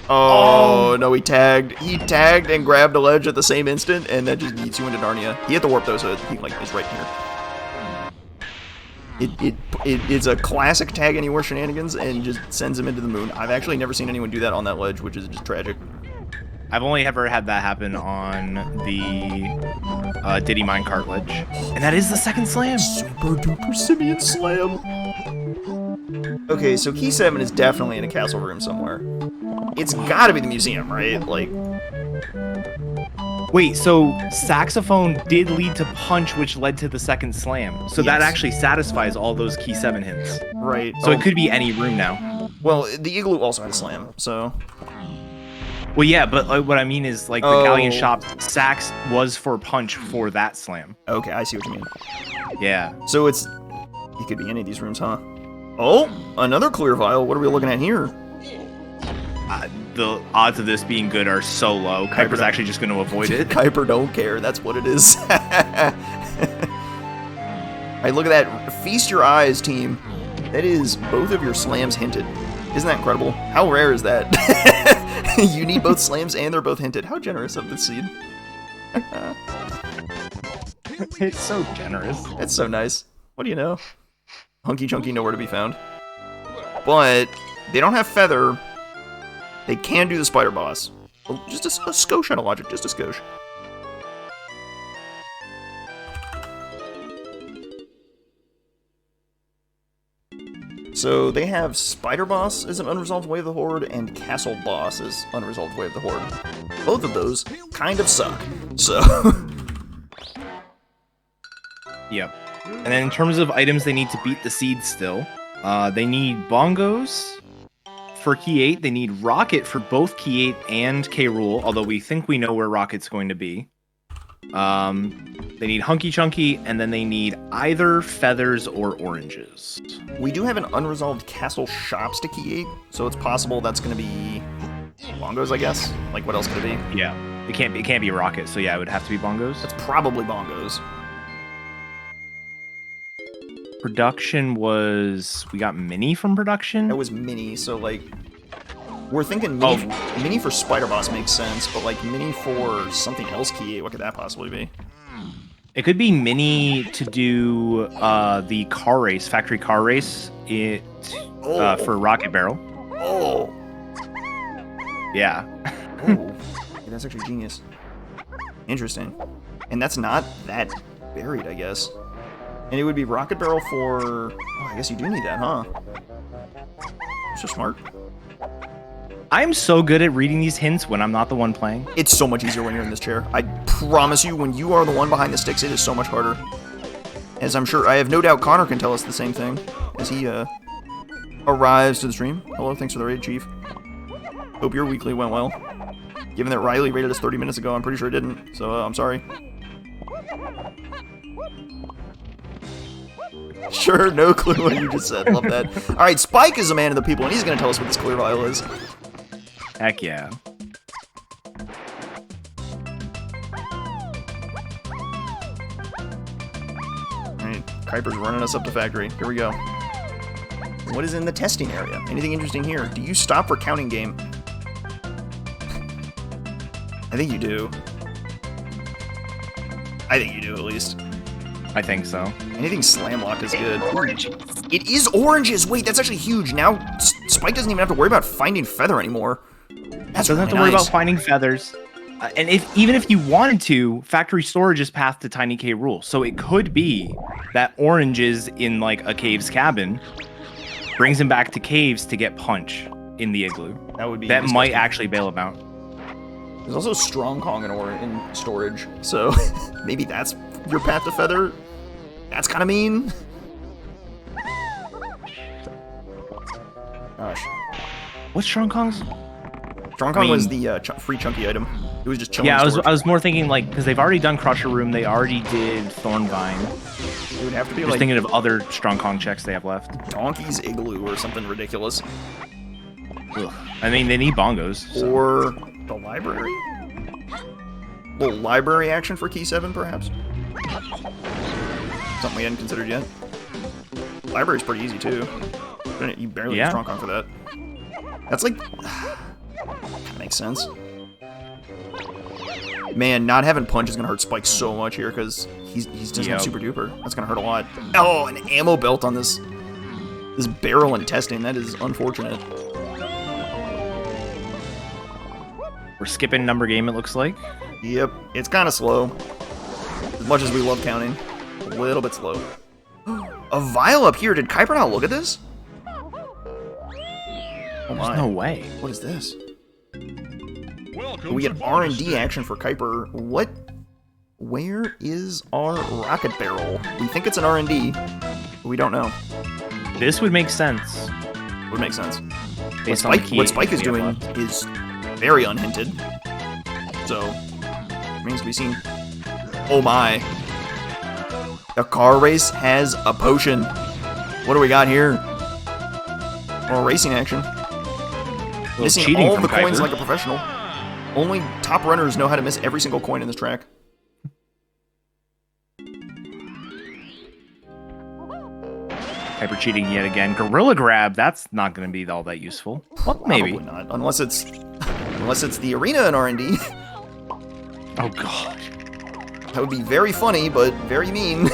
Oh, no, he tagged. He tagged and grabbed a ledge at the same instant, and that just yeets you into Narnia. He had to warp though, so he like is right here. It's a classic tag anywhere shenanigans, and just sends him into the moon. I've actually never seen anyone do that on that ledge, which is just tragic. I've only ever had that happen on the Diddy Minecart ledge, and that is the second slam. Super duper simian slam. Okay, so Key 7 is definitely in a castle room somewhere. It's gotta be the museum, right? Like... Wait, so Saxophone did lead to Punch, which led to the second slam. So that actually satisfies all those Key 7 hints. Right. So it could be any room now. Well, the Igloo also had a slam, so... Well, yeah, but what I mean is, like, the Gallion shop, Sax was for Punch for that slam. Okay, I see what you mean. Yeah. So it could be any of these rooms, huh? Oh, another clear vial. What are we looking at here? The odds of this being good are so low. Keiper's actually just going to avoid it. KeiperDontCare. That's what it is. Alright, look at that. Feast your eyes, team. That is both of your slams hinted. Isn't that incredible? How rare is that? You need both slams and they're both hinted. How generous of this seed. It's so generous. It's so nice. What do you know? Hunky Chunky nowhere to be found. But they don't have Feather. They can do the Spider Boss. Well, just a skosh out of logic, just a skosh. So they have Spider Boss as an unresolved Way of the Horde and Castle Boss as unresolved Way of the Horde. Both of those kind of suck. So Yep. And then in terms of items they need to beat the seeds still, they need bongos for Key 8. They need Rocket for both Key 8 and K. Rool, although we think we know where Rocket's going to be. They need Hunky Chunky, and then they need either feathers or oranges. we do have an unresolved Castle Shops to Key 8, so it's possible that's going to be bongos, I guess. Like, what else could it be? Yeah. It can't be Rocket, so yeah, it would have to be bongos. That's probably bongos. Production was... We got Mini from production? That was Mini, so, like... We're thinking Mini for Spider Boss makes sense, but, like, Mini for something else Key 8, what could that possibly be? It could be Mini to do the car race, factory car race, for Rocket Barrel. Oh! Yeah. Oh, that's actually genius. Interesting. And that's not that buried, I guess. And it would be Rocket Barrel for... Oh, I guess you do need that, huh? So smart. I'm so good at reading these hints when I'm not the one playing. It's so much easier when you're in this chair. I promise you, when you are the one behind the sticks, it is so much harder. As I'm sure, I have no doubt Connor can tell us the same thing as he arrives to the stream. Hello, thanks for the raid, Chief. Hope your weekly went well. Given that Riley rated us 30 minutes ago, I'm pretty sure it didn't, so I'm sorry. Sure, no clue what you just said. Love that. Alright, Spike is a man of the people, and he's going to tell us what this clear vial is. Heck yeah. Alright, Keiper's running us up to factory. Here we go. What is in the testing area? Anything interesting here? Do you stop for counting game? I think you do. I think you do, at least. I think so. Anything slam locked is good. It is oranges! Wait, that's actually huge. Now, Spike doesn't even have to worry about finding Feather anymore. That's Doesn't have to worry about finding feathers. And even if you wanted to, factory storage is path to Tiny K. Rool. So it could be that oranges in like a cave's cabin brings him back to caves to get punch in the igloo. That would be that might actually bail him out. There's also Strong Kong in storage, so maybe that's your path to Feather. That's kind of mean. Gosh. What's Strong Kong's? Strong Kong was the free chunky item. It was just chilling. Yeah, I was more thinking like because they've already done Crusher Room, they already did Thornvine. It would have to be just like thinking of other Strong Kong checks they have left. Donkey's Igloo or something ridiculous. Ugh. I mean, they need bongos. So. Or the library. Little library action for Key 7, perhaps. Something we hadn't considered yet. Library's pretty easy too. You barely need Strong Kong for that. That's like. That makes sense. Man, not having punch is gonna hurt Spike so much here because he's just not super duper. That's gonna hurt a lot. Oh, an ammo belt on this barrel and testing. That is unfortunate. We're skipping number game, it looks like. Yep, it's kind of slow. As much as we love counting, a little bit slow. A vial up here. Did Keiper not look at this? Oh my. There's no way. What is this? We get R&D action for Keiper. What? Where is our rocket barrel? We think it's an R&D, but we don't know. This would make sense. Would make sense. What Spike is doing is very unhinted. So, remains to be seen. Oh my. The car race has a potion. What do we got here? More racing action. Missing all of the coins like a professional. Only top runners know how to miss every single coin in this track. Keiper cheating yet again. Gorilla Grab, that's not going to be all that useful. Well, maybe. Probably not. Unless it's the arena in R&D. Oh, God. That would be very funny, but very mean.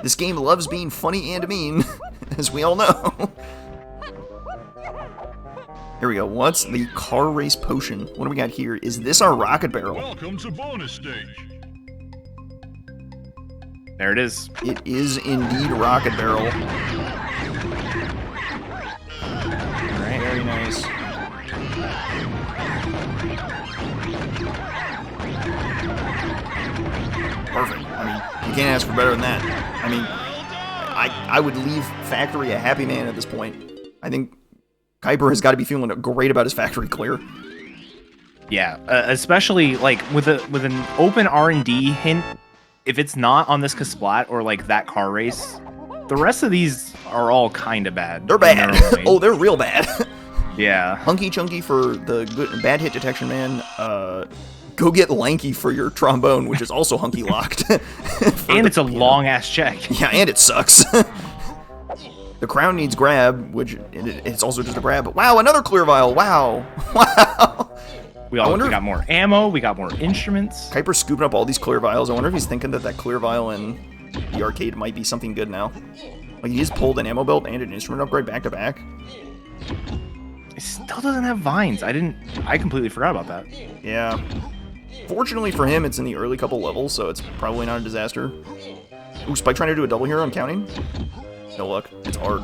This game loves being funny and mean, as we all know. Here we go. What's the car race potion? What do we got here? Is this our rocket barrel? Welcome to bonus stage. There it is. It is indeed rocket barrel. All right. Very nice. Perfect. I mean, you can't ask for better than that. I mean, I would leave factory a happy man at this point. I think Keiper has got to be feeling great about his factory clear. Yeah, especially like with an open R&D hint. If it's not on this Kasplat or like that car race, the rest of these are all kind of bad. They're bad. Oh, they're real bad. Yeah. Hunky Chunky for the good bad hit detection, man. Go get Lanky for your trombone, which is also hunky locked. And it's a long ass check. Yeah, and it sucks. The crown needs grab, which it's also just a grab. But wow, another clear vial. Wow. Wow. We got more ammo, we got more instruments. Keiper's scooping up all these clear vials. I wonder if he's thinking that clear vial in the arcade might be something good now. Like, he just pulled an ammo belt and an instrument upgrade back to back. It still doesn't have vines. I completely forgot about that. Yeah. Fortunately for him, it's in the early couple levels, so it's probably not a disaster. Ooh, Spike trying to do a double here on counting? No luck. It's hard.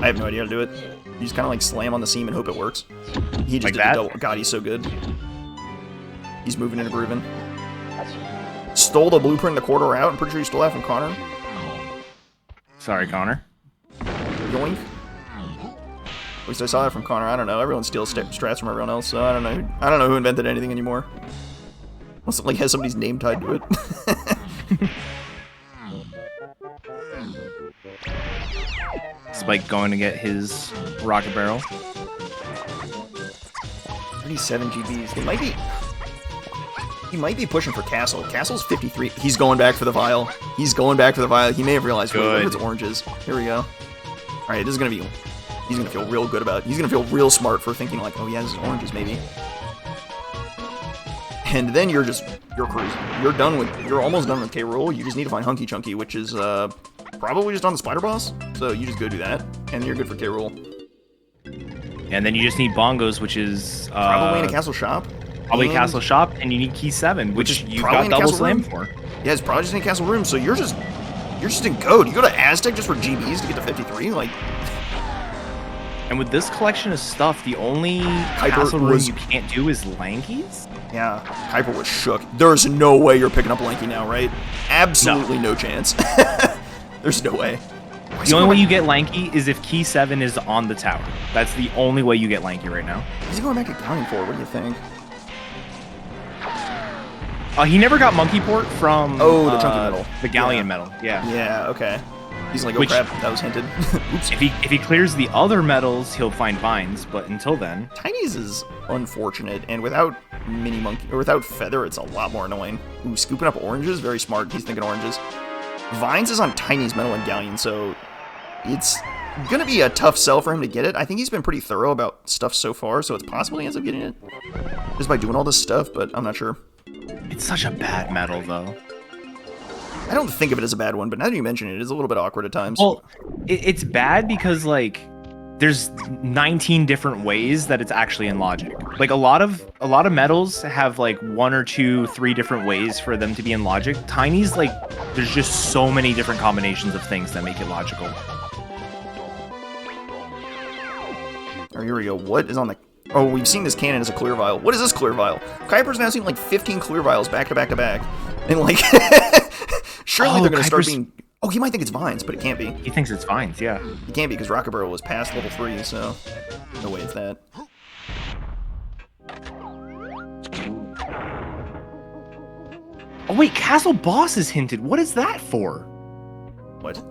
I have no idea how to do it. You just kind of like slam on the seam and hope it works. He just did the double. God, he's so good. He's moving and grooving. Stole the blueprint the quarter out. I'm pretty sure you stole that from Connor. Sorry, Connor. Yoink. At least I saw that from Connor. I don't know. Everyone steals strats from everyone else, so I don't know. I don't know who invented anything anymore. Unless it like has somebody's name tied to it. Spike going to get his rocket barrel. 37 GBs. He might be pushing for Castle. Castle's 53. He's going back for the vial. He's going back for the vial. He may have realized, wait, it's oranges. Here we go. All right, this is gonna be. He's gonna feel real good about it. He's gonna feel real smart for thinking like, oh yeah, this is oranges maybe. And then you're cruising. You're almost done with K. Rool. You just need to find Hunky Chunky, which is probably just on the spider boss. So you just go do that, and you're good for K. Rool. And then you just need bongos, which is probably in a castle shop. Probably castle shop, and you need key 7, which you got double slam for. Yeah, it's probably just in a castle room. So you're just in code. You go to Aztec just for GBs to get to 53, like. And with this collection of stuff, the only castle room you can't do is Lanky's? Yeah, Keiper was shook. There's no way you're picking up Lanky now, right? Absolutely no chance. There's no way. The only way you get Lanky is if key 7 is on the tower. That's the only way you get Lanky right now. What's he going back to Gallion for? What do you think? He never got Monkey Port from the chunky metal. The Gallion metal. Yeah. Yeah, okay. He's like, oh crap, that was hinted. Oops. If he clears the other metals, he'll find vines, but until then... Tiny's is unfortunate, and without Mini Monkey, or without Feather, it's a lot more annoying. Ooh, scooping up oranges, very smart. He's thinking oranges. Vines is on Tiny's metal and Gallion, so it's gonna be a tough sell for him to get it. I think he's been pretty thorough about stuff so far, so it's possible he ends up getting it just by doing all this stuff, but I'm not sure. It's such a bad metal, though. I don't think of it as a bad one, but now that you mention it, it's a little bit awkward at times. Well, it's bad because, like, there's 19 different ways that it's actually in logic. Like, a lot of metals have, like, 1 or 2, 3 different ways for them to be in logic. Tiny's, like, there's just so many different combinations of things that make it logical. Oh, here we go. What is on the... Oh, we've seen this cannon as a clear vial. What is this clear vial? Keiper's now seen like 15 clear vials back to back to back. And like, surely they're going to start being... Oh, he might think it's vines, but it can't be. He thinks it's vines, yeah. It can't be because Rocket Barrel was past level 3, so no way it's that. Oh wait, Castle Boss is hinted. What is that for? What?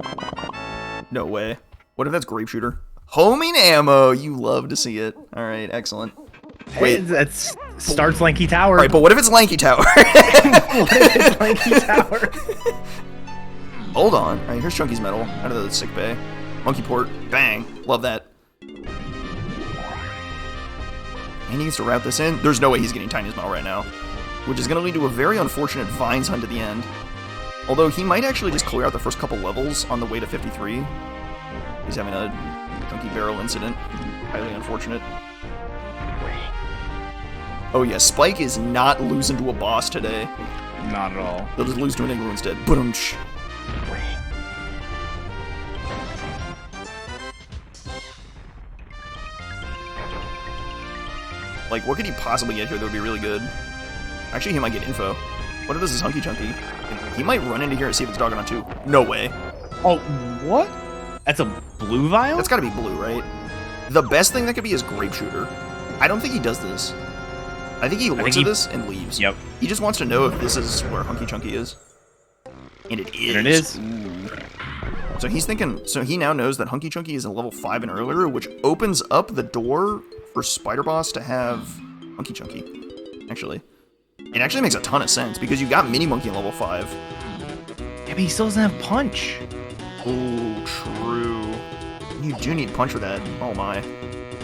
No way. What if that's Grape Shooter? Homing ammo! You love to see it. Alright, excellent. Wait, that starts Lanky Tower. Alright, but what if it's Lanky Tower? What if it's Lanky Tower? Hold on. Alright, here's Chunky's medal out of the sick bay. Monkey Port. Bang. Love that. And he needs to route this in. There's no way he's getting Tiny Smile right now, which is going to lead to a very unfortunate Vines hunt at the end. Although he might actually just clear out the first couple levels on the way to 53. He's having a Chunky Barrel incident. Highly unfortunate. Oh yeah, Spike is not losing to a boss today. Not at all. They'll just lose to an Igloo instead. Boom. Like, what could he possibly get here that would be really good? Actually, he might get info. What if this is Hunky Chunky? He might run into here and see if it's Doggone on 2. No way. Oh, what? That's a blue vial? That's gotta be blue, right? The best thing that could be is Grape Shooter. I don't think he does this. I think he looks at this and leaves. Yep. He just wants to know if this is where Hunky Chunky is. And it is. And it is. Ooh. So he's thinking, so he now knows that Hunky Chunky is a level 5 and earlier, which opens up the door for Spider Boss to have Hunky Chunky. Actually. It actually makes a ton of sense, because you got Mini Monkey in level 5. Yeah, but he still doesn't have Punch. Oh, true. You do need Punch for that. Oh my.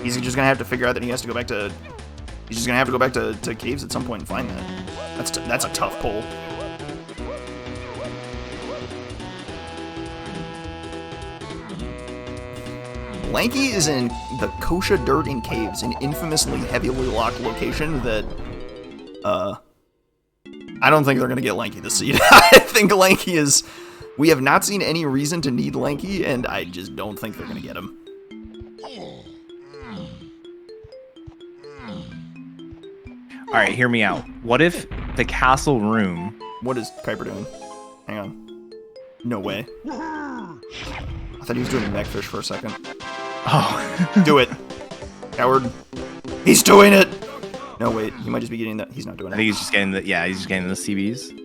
He's just gonna have to figure out that he has to go back to... He's just gonna have to go back to caves at some point and find that. That's a tough pull. Lanky is in the Kosha Dirt and Caves, an infamously heavily locked location that, I don't think they're gonna get Lanky this seed. I think Lanky is... We have not seen any reason to need Lanky, and I just don't think they're gonna get him. Alright, hear me out. What if the castle room... What is Keiper doing? Hang on. No way. I thought he was doing Neckfish for a second. Oh. Do it. Coward. He's doing it! No, wait. He might just be getting that. He's not doing it. I think he's just getting the... Yeah, he's just getting the CBs.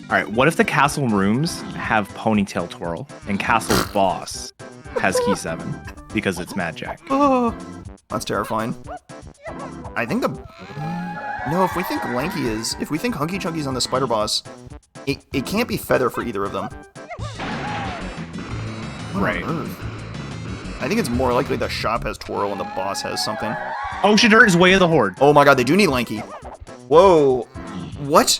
Alright, what if the castle rooms have Ponytail Twirl and Castle Boss has Key 7 because it's Mad Jack? Oh, that's terrifying. I think the... No, if we think Lanky is... If we think Hunky Chunky's on the Spider Boss, it can't be Feather for either of them. Right. I think it's more likely the shop has Twirl and the boss has something. Ocean Dirt is Way of the Horde. Oh my god, they do need Lanky. Whoa. What?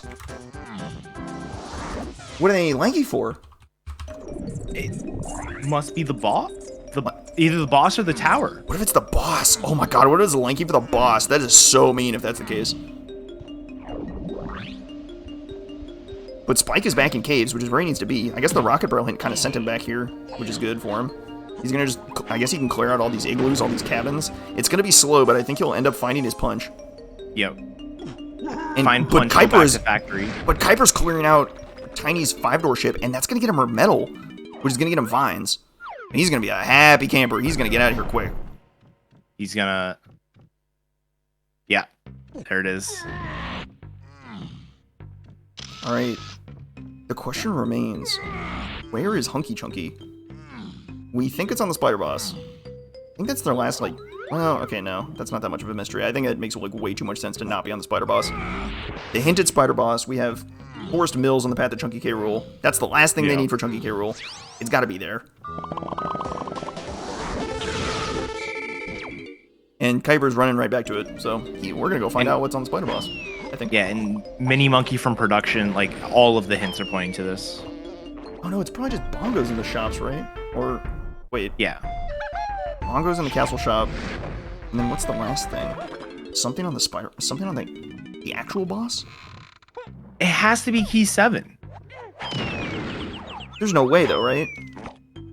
What do they need Lanky for? It must be the boss? Either the boss or the tower. What if it's the boss? Oh my god, what is Lanky for the boss? That is so mean if that's the case. But Spike is back in caves, which is where he needs to be. I guess the Rocket Barrel hint kind of sent him back here, which is good for him. He's gonna just... I guess he can clear out all these igloos, all these cabins. It's gonna be slow, but I think he'll end up finding his Punch. Yep. And, Find Punch, but Keiper is... factory. But Keiper's clearing out Tiny's 5-door ship, and that's gonna get him her metal, which is gonna get him Vines. And he's gonna be a happy camper. He's gonna get out of here quick. He's gonna... Yeah. There it is. Alright. The question remains, where is Hunky Chunky? We think it's on the Spider Boss. I think that's their last, like... Well, okay, no. That's not that much of a mystery. I think it makes like way too much sense to not be on the Spider Boss. The hinted Spider Boss, we have Forest Mills on the path to Chunky K. Rool. That's the last thing they need for Chunky K. Rool. It's gotta be there. And Keiper's running right back to it, so we're gonna go find out what's on the Spider Boss, I think. Yeah, and Mini Monkey from production, like, all of the hints are pointing to this. Oh no, it's probably just bongos in the shops, right? Or, wait. Yeah. Bongos in the castle shop. And then what's the last thing? Something on the spider... Something on the actual boss? It has to be Key 7. There's no way, though, right?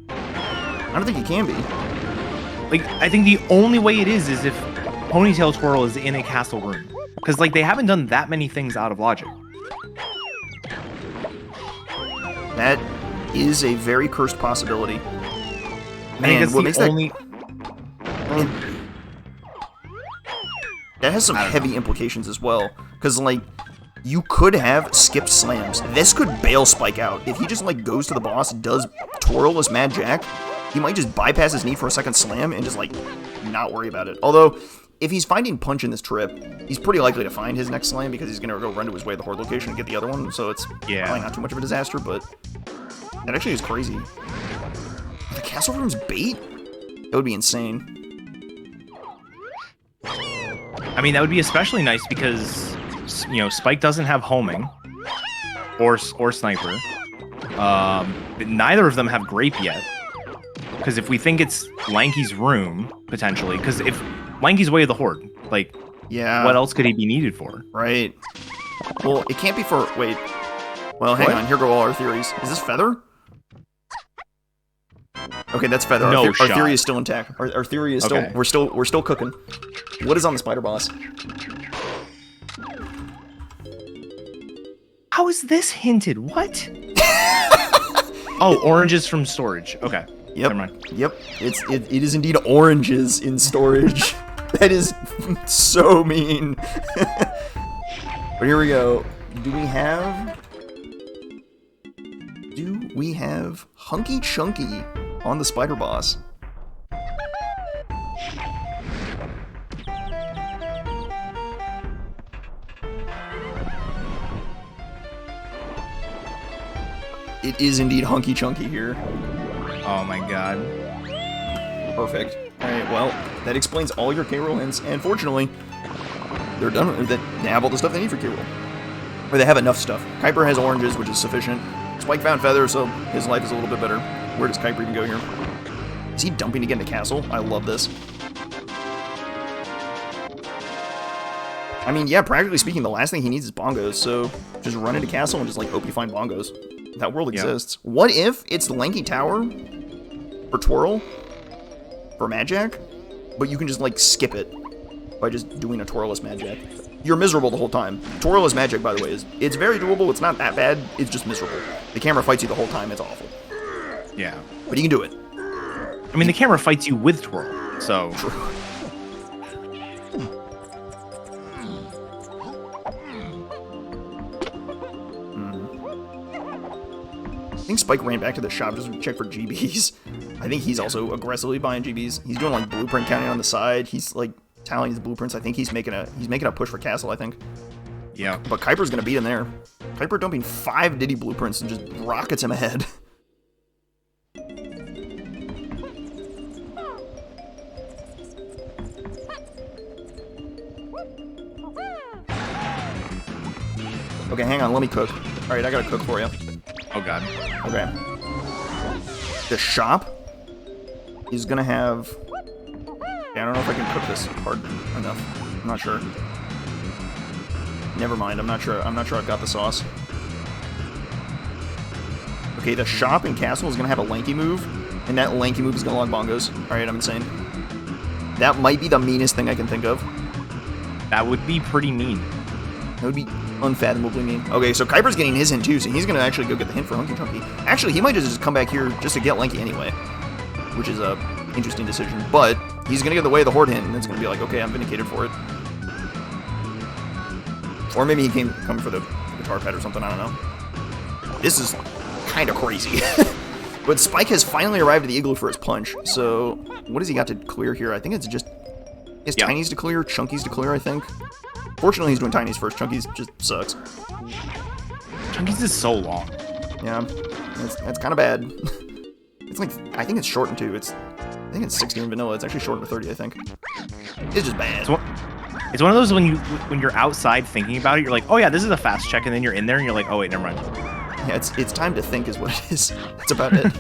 I don't think it can be. Like, I think the only way it is if Ponytail Twirl is in a castle room. Because, like, they haven't done that many things out of logic. That is a very cursed possibility. I think that's the only... That has some heavy implications as well. Because, like, you could have skipped slams. This could bail Spike out. If he just, like, goes to the boss, does Twirl as Mad Jack, he might just bypass his need for a second slam and just, like, not worry about it. Although, if he's finding Punch in this trip, he's pretty likely to find his next slam because he's going to go run to his way to the Horde location and get the other one. So it's probably not too much of a disaster, but that actually is crazy. The castle room's bait? That would be insane. I mean, that would be especially nice because, you know, Spike doesn't have homing or sniper. Neither of them have grape yet. Because if we think it's Lanky's room, potentially, because if Lanky's way of the horde, like, yeah, what else could he be needed for? Right. Well, it can't be for... Wait. Well, hang on. Here go all our theories. Is this Feather? Okay, that's Feather. No our shot. theory is still intact. Our theory is still... Okay. We're still cooking. What is on the spider boss? How is this hinted? What? Oh, oranges from storage. Okay. Yep. Never mind. Yep. It is indeed oranges in storage. That is so mean. But here we go. Do we have Hunky Chunky on the spider boss? It is indeed Hunky Chunky here. Oh my god. Perfect. Alright, well, that explains all your K-roll hints, and fortunately, they're done. They have all the stuff they need for K-roll. Or they have enough stuff. Keiper has oranges, which is sufficient. Spike found Feather, so his life is a little bit better. Where does Keiper even go here? Is he dumping to get in the castle? I love this. I mean, yeah, practically speaking, the last thing he needs is bongos, so just run into castle and just, like, hope you find bongos. That world exists. What if it's the Lanky Tower for Twirl for Magic, but you can just, like, skip it by just doing a Twirless Magic? You're miserable the whole time. Twirless Magic, by the way, it's very doable. It's not that bad. It's just miserable. The camera fights you the whole time. It's awful. Yeah. But you can do it. I mean, the camera fights you with Twirl, so... True. I think Spike ran back to the shop just to check for GBs. I think he's also aggressively buying GBs. He's doing like blueprint counting on the side. He's like tallying his blueprints. I think he's making a push for castle, I think. Yeah. But Keiper's gonna beat him there. Keiper dumping 5 Diddy blueprints and just rockets him ahead. Okay, hang on, let me cook. Alright, I gotta cook for you. Oh god. Okay. The shop is gonna have... Yeah, I don't know if I can cook this hard enough. I'm not sure. Never mind, I'm not sure I've got the sauce. Okay, the shop and castle is gonna have a lanky move, and that lanky move is gonna log bongos. Alright, I'm insane. That might be the meanest thing I can think of. That would be pretty mean. That would be unfathomably mean. Okay, so Keiper's getting his hint too, so he's gonna actually go get the hint for Hunky Chunky. Actually, he might just come back here just to get Lanky anyway, which is a interesting decision. But he's gonna get the way of the horde hint, and it's gonna be like, okay, I'm vindicated for it. Or maybe he coming for the guitar pad or something. I don't know. This is kind of crazy. But Spike has finally arrived at the igloo for his punch. So what has he got to clear here? I think it's just Tiny's to clear, Chunky's to clear. I think. Fortunately, he's doing Tiny's first. Chunky's just sucks. Chunky's is so long. Yeah, that's kind of bad. It's like, I think it's shortened too. I think it's 60 in vanilla. It's actually shortened to 30, I think. It's just bad. It's one of those when you're outside thinking about it, you're like, oh yeah, this is a fast check, and then you're in there and you're like, oh wait, never mind. Yeah, it's time to think is what it is. That's about it.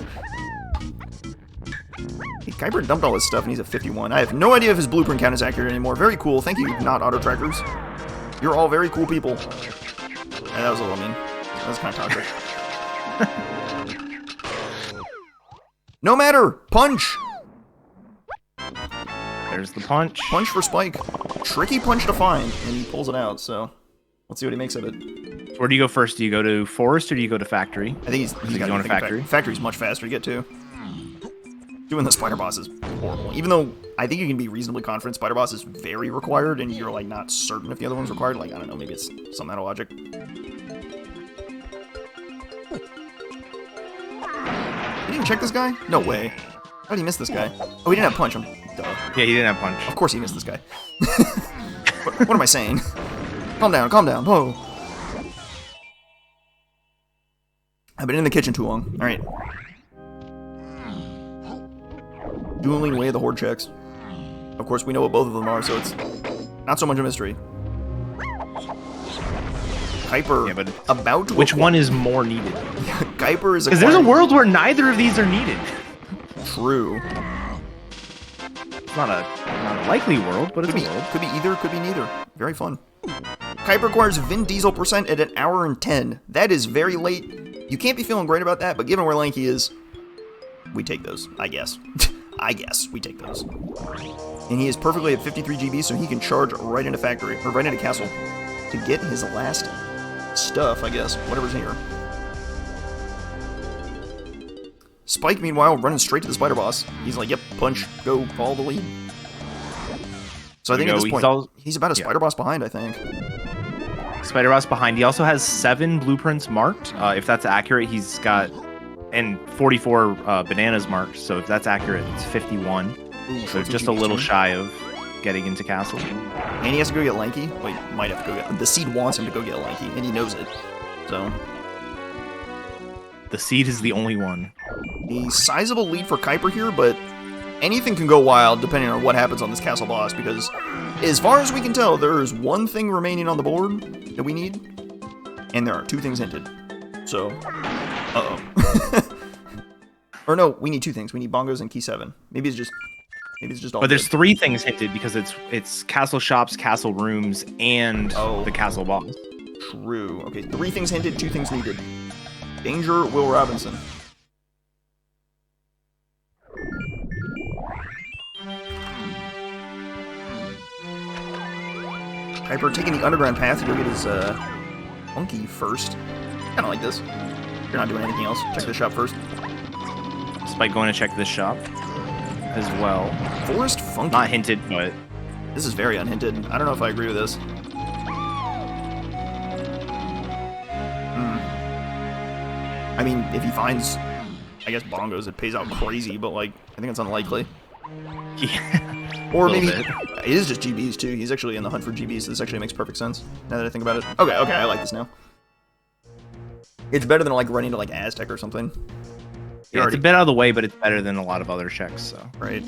Keiper dumped all his stuff and he's at 51. I have no idea if his blueprint count is accurate anymore. Very cool. Thank you, not auto trackers. You're all very cool people. Yeah, that was a little mean. That was kind of toxic. No matter! Punch! There's the punch. Punch for Spike. Tricky punch to find, and he pulls it out, so let's see what he makes of it. Where do you go first? Do you go to Forest or do you go to Factory? I think he's going to Factory. Factory's much faster to get to. Doing the Spider Boss is horrible. Even though I think you can be reasonably confident Spider Boss is very required, and you're like not certain if the other one's required. Like, I don't know, maybe it's some out of logic. Did he even check this guy? No way. How did he miss this guy? Oh, he didn't have punch. Duh. Yeah, he didn't have punch. Of course he missed this guy. What am I saying? Calm down, calm down. Whoa. I've been in the kitchen too long. Alright. Dueling way of the horde checks. Of course, we know what both of them are, so it's Not so much a mystery. Keiper, Yeah, but about to... Which one is more needed? Keiper is... Because there's a world where neither of these are needed. True. It's not a likely world, but it's a world. Could be either, could be neither. Very fun. Keiper requires Vin Diesel percent at 1 hour and 10. That is very late. You can't be feeling great about that, but given where Lanky is, we take those, I guess. I guess we take those. And he is perfectly at 53 GB, so he can charge right into factory, or right into castle, to get his last stuff, I guess. Whatever's here. Spike, meanwhile, running straight to the spider boss. He's like, yep, punch, go, follow the lead. So I think at this point, he's about a spider boss behind, I think. Spider boss behind. He also has 7 blueprints marked. If that's accurate, he's got... And 44 bananas marked, so if that's accurate, it's 51. Ooh, so just a little shy of getting into castle. And he has to go get Lanky. Wait, might have to go get... The seed wants him to go get Lanky, and he knows it. So... The seed is the only one. A sizable lead for Keiper here, but anything can go wild depending on what happens on this castle boss, because as far as we can tell, there is one thing remaining on the board that we need, and there are 2 things hinted. So, uh-oh. Or no, we need 2 things. We need bongos and key 7. Maybe it's just all But there's 3 things hinted because it's castle shops, castle rooms, and the castle boss. True. Okay, 3 things hinted, 2 things needed. Danger, Will Robinson. Keiper taking the underground path to go get his funky first. Kind of like this. You're not doing anything else. Check the shop first. Spike going to check this shop as well. Forest funky. Not hinted, but this is very unhinted. I don't know if I agree with this. I mean, if he finds, I guess, bongos, it pays out crazy, but, like, I think it's unlikely. Yeah. Or maybe it is just GBs, too. He's actually in the hunt for GBs, so this actually makes perfect sense, now that I think about it. Okay, I like this now. It's better than, like, running to, like, Aztec or something. Yeah, it's a bit out of the way, but it's better than a lot of other checks, so. Right.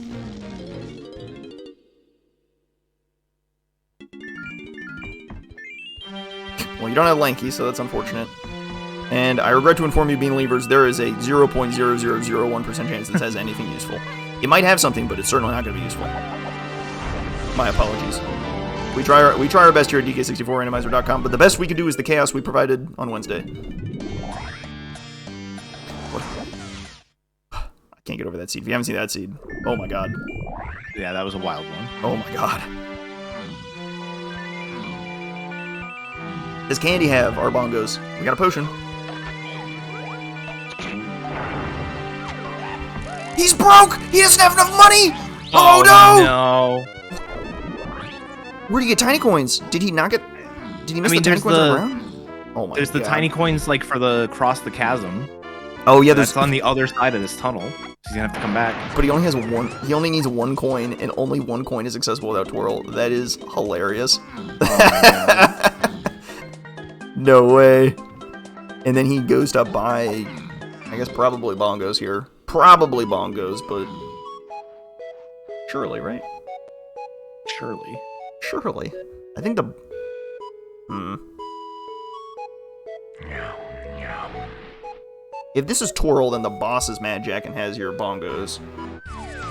Well, you don't have Lanky, so that's unfortunate. And I regret to inform you, Bean Leavers, there is a 0.0001% chance this has anything useful. It might have something, but it's certainly not going to be useful. My apologies. We try our best here at DK64 Randomizer.com, but the best we can do is the chaos we provided on Wednesday. What? I can't get over that seed. If you haven't seen that seed, oh my god. Yeah, that was a wild one. Oh my god. Does Candy have our bongos? We got a potion. He's broke! He doesn't have enough money! Oh no! Where do you get tiny coins? Did he not get... Did he miss the tiny coins on the ground? Oh my god. There's the tiny coins, like, for the cross the chasm. Oh yeah, that's on the other side of this tunnel. So he's gonna have to come back. But he only has one... He only needs 1 coin, and only 1 coin is accessible without twirl. That is hilarious. Oh, no way. And then he goes to buy... I guess probably bongos here. Probably bongos, but... Surely, right? Surely. Surely. I think the... If this is twirl, then the boss is mad Jack and has your bongos.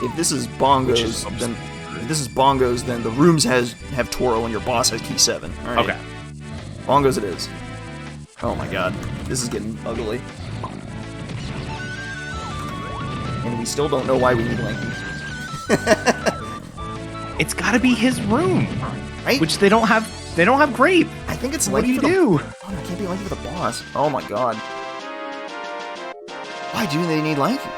If this is bongos, then... If this is bongos, then the rooms have twirl and your boss has key 7. All right. Okay. Bongos it is. Oh my god. This is getting ugly. And we still don't know why we need Lanky. It's gotta be his room. Right? Which they don't have grape. I think it's Lanky Lanky for the... Oh, it can't be Lanky for the boss. Oh my god. Why do they need Lanky?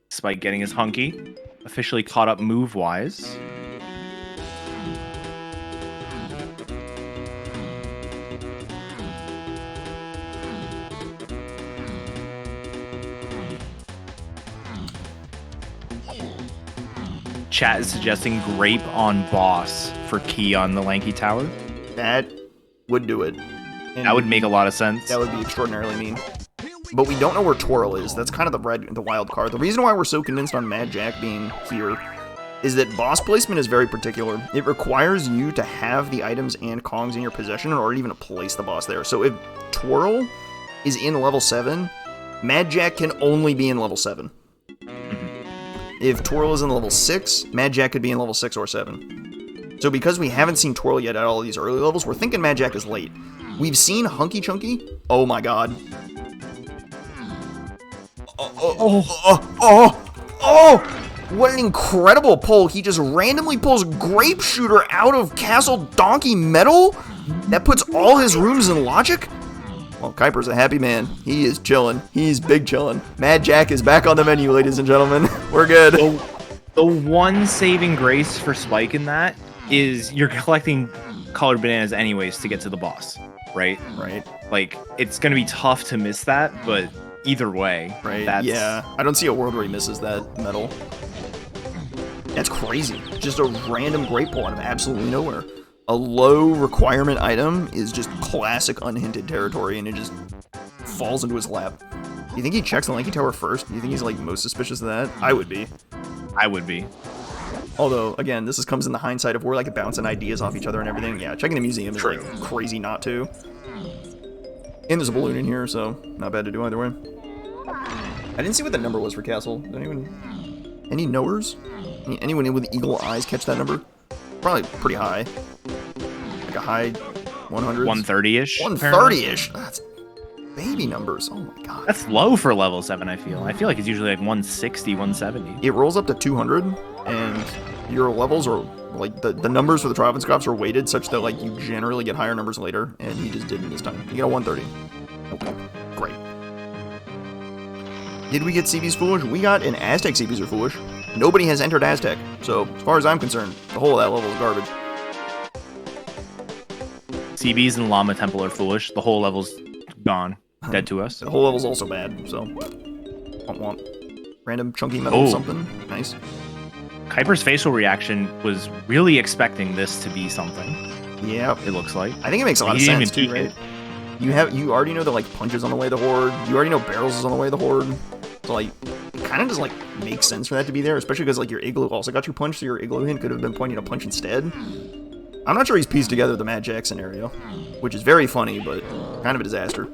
Spike getting his hunky. Officially caught up move-wise. Chat is suggesting grape on boss for key on the Lanky Tower. That would do it. And that would make a lot of sense. That would be extraordinarily mean. but we don't know where Twirl is. That's kind of the wild card. The reason why we're so convinced on Mad Jack being here is that boss placement is very particular. It requires you to have the items and Kongs in your possession in order even to place the boss there. So if Twirl is in level 7, Mad Jack can only be in level 7. If Twirl is in level 6, Mad Jack could be in level 6 or 7. So because we haven't seen Twirl yet at all of these early levels, we're thinking Mad Jack is late. We've seen Hunky Chunky. Oh my god. What an incredible pull. He just randomly pulls Grape Shooter out of Castle Donkey Metal? That puts all his rooms in logic? Well, Keiper's a happy man. He is chillin'. He's big chillin'. Mad Jack is back on the menu, ladies and gentlemen. We're good. The one saving grace for Spike in that is you're collecting colored bananas anyways to get to the boss, right? Right. Like, it's going to be tough to miss that, but either way, right? Yeah, I don't see a world where he misses that medal. That's crazy. Just a random great pull out of absolutely nowhere. A low requirement item is just classic unhinted territory, and it just falls into his lap. Do you think he checks the Lanky Tower first? Do you think he's like most suspicious of that? I would be. I would be. Although, again, this comes in the hindsight of we're like bouncing ideas off each other and everything. Yeah, checking the museum is like crazy not to. And there's a balloon in here, so not bad to do either way. I didn't see what the number was for Castle. Did anyone... Any knowers? Anyone with eagle eyes catch that number? Probably pretty high. Like a high 100s? 130-ish? 130-ish? That's baby numbers. Oh my god. That's low for level 7, I feel. I feel like it's usually like 160, 170. It rolls up to 200, and your levels are... Like, the numbers for the Triumphant Scoffs are weighted such that, like, you generally get higher numbers later, and he just didn't this time. You got a 130. Okay, great. Did we get CB's Foolish? We got an Aztec CB's are Foolish. Nobody has entered Aztec, so as far as I'm concerned, the whole of that level is garbage. CB's and Llama Temple are Foolish. The whole level's gone. Dead to us. The whole level's also bad, so... Womp. Random chunky metal something. Nice. Keiper's facial reaction was really expecting this to be something. Yeah, it looks like. I think it makes a lot of sense too, right? You already know that like Punch is on the way to the Horde. You already know Barrels is on the way to the Horde. So like, it kind of just like makes sense for that to be there, especially because like your Igloo also got your Punch, so your Igloo hint could have been pointing to Punch instead. I'm not sure he's pieced together the Mad Jack scenario, which is very funny, but kind of a disaster.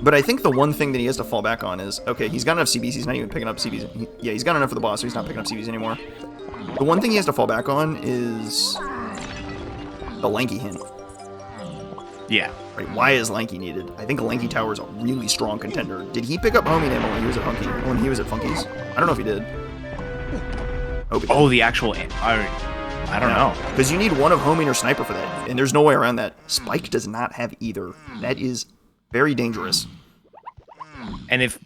But I think the one thing that he has to fall back on is, okay, he's got enough CBs, he's not even picking up CBs. Yeah, he's got enough for the boss, so he's not picking up CBs anymore. The one thing he has to fall back on is the Lanky hint. Yeah. Right, why is Lanky needed? I think Lanky Tower is a really strong contender. Did he pick up homing ammo when he was at Funky's? I don't know if he did. Oh, the actual... I don't know. Because you need one of homing or sniper for that, and there's no way around that. Spike does not have either. That is... very dangerous. And if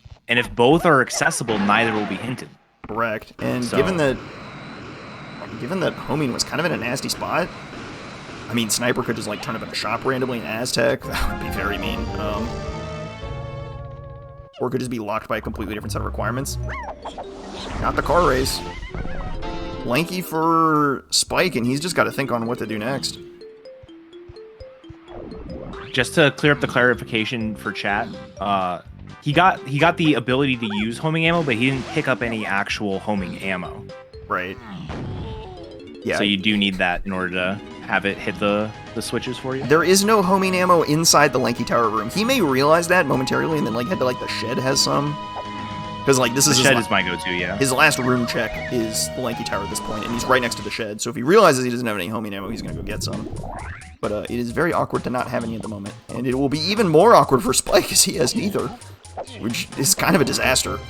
both are accessible, neither will be hinted. Correct. And so, given that homing was kind of in a nasty spot, I mean, Sniper could just like turn up in a shop randomly in Aztec. That would be very mean. Or could just be locked by a completely different set of requirements. Not the car race. Lanky for Spike, and he's just got to think on what to do next. Just to clear up the clarification for chat, he got the ability to use homing ammo, but he didn't pick up any actual homing ammo. Right. Yeah. So you do need that in order to have it hit the switches for you. There is no homing ammo inside the Lanky Tower room. He may realize that momentarily, and then like head to like the shed has some. Because like this is the shed is my go-to, yeah. His last room check is the Lanky Tower at this point, and he's right next to the shed. So if he realizes he doesn't have any homing ammo, he's gonna go get some. But it is very awkward to not have any at the moment. And it will be even more awkward for Spike because he has neither. Which is kind of a disaster.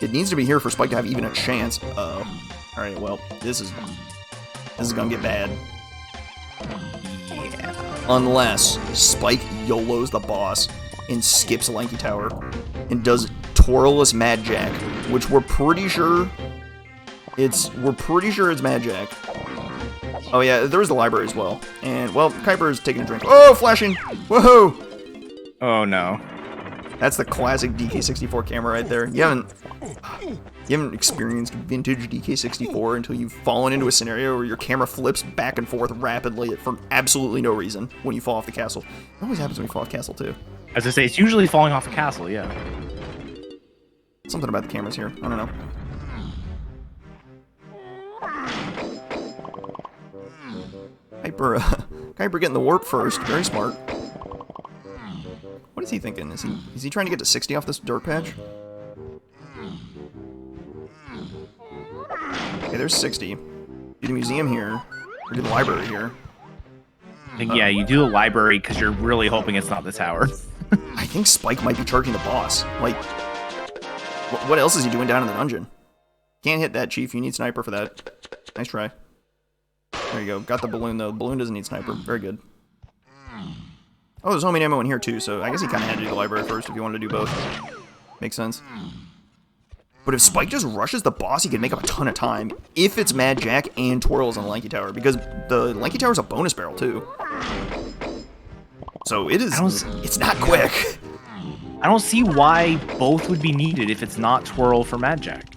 It needs to be here for Spike to have even a chance. Uh-oh. Alright, well, this is gonna get bad. Yeah. Unless Spike YOLOs the boss and skips Lanky Tower and does Twirless Mad Jack, which we're pretty sure it's Mad Jack. Oh yeah, there was the library as well. And, well, Keiper is taking a drink. Oh, flashing! Whoa! Oh no. That's the classic DK64 camera right there. You haven't experienced vintage DK64 until you've fallen into a scenario where your camera flips back and forth rapidly for absolutely no reason when you fall off the castle. It always happens when you fall off castle too. As I say, it's usually falling off a castle, yeah. Something about the cameras here. I don't know. Keiper getting the warp first. Very smart. What is he thinking? Is he trying to get to 60 off this dirt patch? Okay, there's 60. Do the museum here, or do the library here. I think, yeah, you do the library because you're really hoping it's not the tower. I think Spike might be charging the boss. Like, what else is he doing down in the dungeon? Can't hit that, Chief. You need sniper for that. Nice try. There you go. Got the balloon, though. The balloon doesn't need sniper. Very good. Oh, there's homing ammo in here, too, so I guess he kind of had to do the library first if you wanted to do both. Makes sense. But if Spike just rushes the boss, he can make up a ton of time if it's Mad Jack and Twirls on the Lanky Tower, because the Lanky Tower is a bonus barrel, too. So it is, it's not quick. I don't see why both would be needed if it's not Twirl for Mad Jack.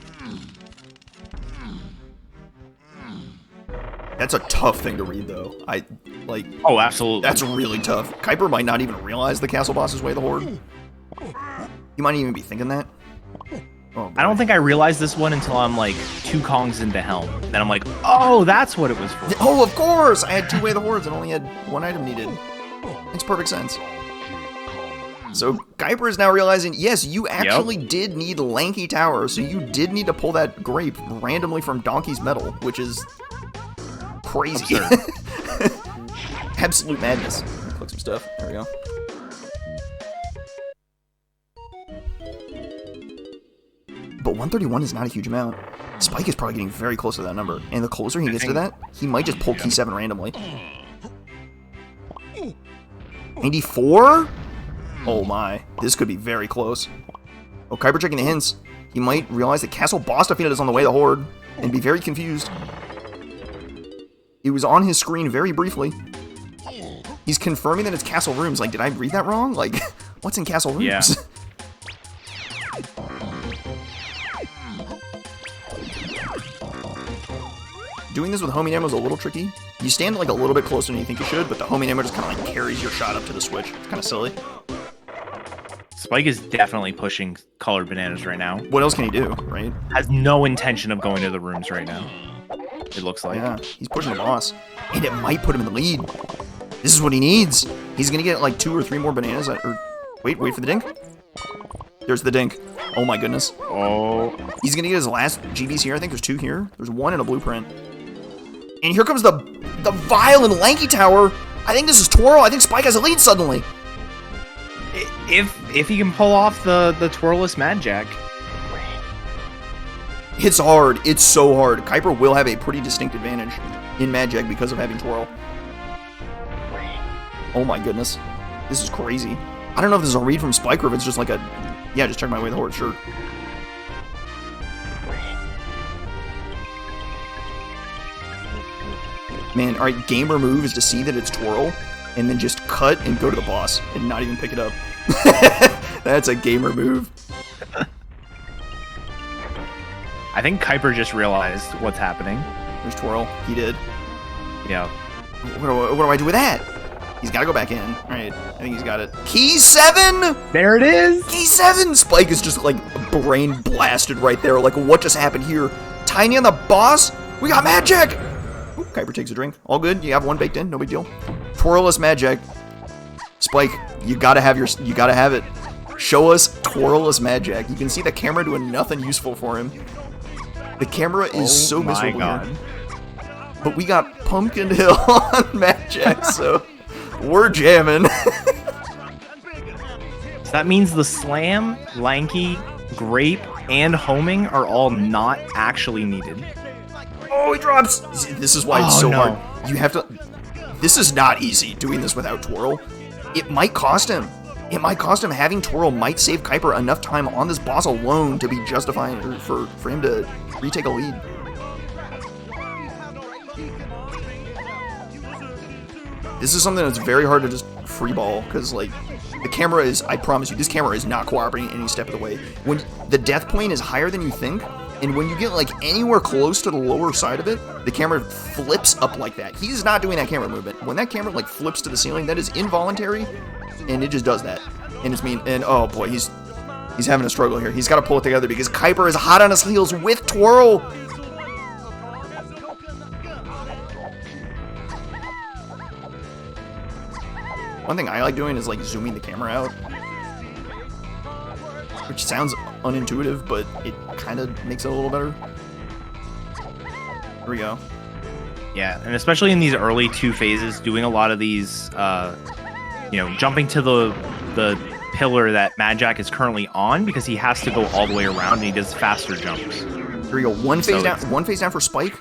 That's a tough thing to read, though. Oh, absolutely. That's really tough. Keiper might not even realize the castle boss is way the horde. He might even be thinking that. Oh, I don't think I realized this one until I'm like 2 Kongs into Helm. Then I'm like, oh, that's what it was for. Oh, of course! I had 2 Way of the Hordes and only had 1 item needed. Makes perfect sense. So Keiper is now realizing, yes, you actually did need Lanky Tower, so you did need to pull that grape randomly from Donkey's Metal, which is crazy. Absolute madness. Click some stuff. There we go. But 131 is not a huge amount. Spike is probably getting very close to that number. And the closer he gets to that, he might just pull key 7 randomly. 94? Oh my. This could be very close. Oh, Keiper checking the hints. He might realize that Castle Boss Defeated is on the way to Horde and be very confused. It was on his screen very briefly. He's confirming that it's Castle Rooms. Like, did I read that wrong? Like, what's in Castle Rooms? Yeah. Doing this with homing ammo is a little tricky. You stand like a little bit closer than you think you should, but the homing ammo just kind of like carries your shot up to the switch. It's kind of silly. Spike is definitely pushing colored bananas right now. What else can he do, right? Has no intention of going to the rooms right now. It looks like. Yeah, he's pushing the boss. And it might put him in the lead. This is what he needs. He's gonna get like 2 or 3 more bananas. Wait for the dink. There's the dink. Oh my goodness. Oh. He's gonna get his last GBs here. I think there's 2 here. There's 1 in a blueprint. And here comes the Vile and Lanky Tower. I think this is Twirl. I think Spike has a lead suddenly. If he can pull off the Twirless Mad Jack. It's hard. It's so hard. Keiper will have a pretty distinct advantage in Mad Jack because of having Twirl. Oh my goodness. This is crazy. I don't know if this is a read from Spike or if it's just like a... Yeah, just check my way of the horde, sure. Man, alright, gamer move is to see that it's Twirl, and then just cut and go to the boss, and not even pick it up. That's a gamer move. I think Keiper just realized what's happening. There's Twirl. He did. Yeah. What do I do with that? He's got to go back in. Alright, I think he's got it. Key 7! There it is! Key 7! Spike is just, like, brain blasted right there. Like, what just happened here? Tiny on the boss? We got Mad Jack! Ooh, Keiper takes a drink. All good. You have 1 baked in. No big deal. Twirless Mad Jack. Spike, you gotta have it. Show us Twirless Mad Jack. You can see the camera doing nothing useful for him. The camera is so miserable here. But we got Pumpkin Hill on Mad Jack, so we're jamming. So that means the Slam, Lanky, Grape, and Homing are all not actually needed. Oh, he drops! This is why it's so hard. You have to... This is not easy, doing this without Twirl. It might cost him. It might cost him. Having Twirl might save Keiper enough time on this boss alone to be justifying, or for him to retake a lead. This is something that's very hard to just free ball, because, like, the camera is, I promise you, this camera is not cooperating any step of the way. When the death plane is higher than you think, and when you get, like, anywhere close to the lower side of it, the camera flips up like that. He's not doing that camera movement. When that camera, like, flips to the ceiling, that is involuntary, and it just does that. And it's mean, and oh boy, he's having a struggle here. He's got to pull it together because Keiper is hot on his heels with twirl. One thing I like doing is like zooming the camera out, which sounds unintuitive, but it kind of makes it a little better. Here we go. Yeah, and especially in these early 2 phases, doing a lot of these, jumping to the pillar that Mad Jack is currently on, because he has to go all the way around and he does faster jumps. Here we go. One phase down for Spike.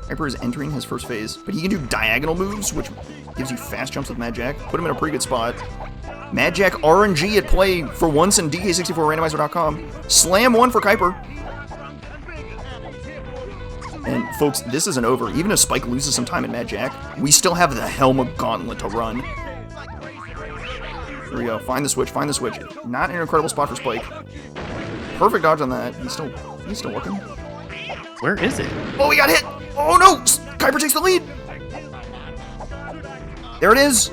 Keiper is entering his first phase, but he can do diagonal moves, which gives you fast jumps with Mad Jack. Put him in a pretty good spot. Mad Jack RNG at play for once in DK64 Randomizer.com. Slam 1 for Keiper. And folks, this isn't over. Even if Spike loses some time in Mad Jack, we still have the Helm Gauntlet to run. Here we go. Find the switch. Find the switch. Not an incredible spot for Spike. Perfect dodge on that. He's still looking. Where is it? Oh, he got hit. Oh no! Keiper takes the lead. There it is.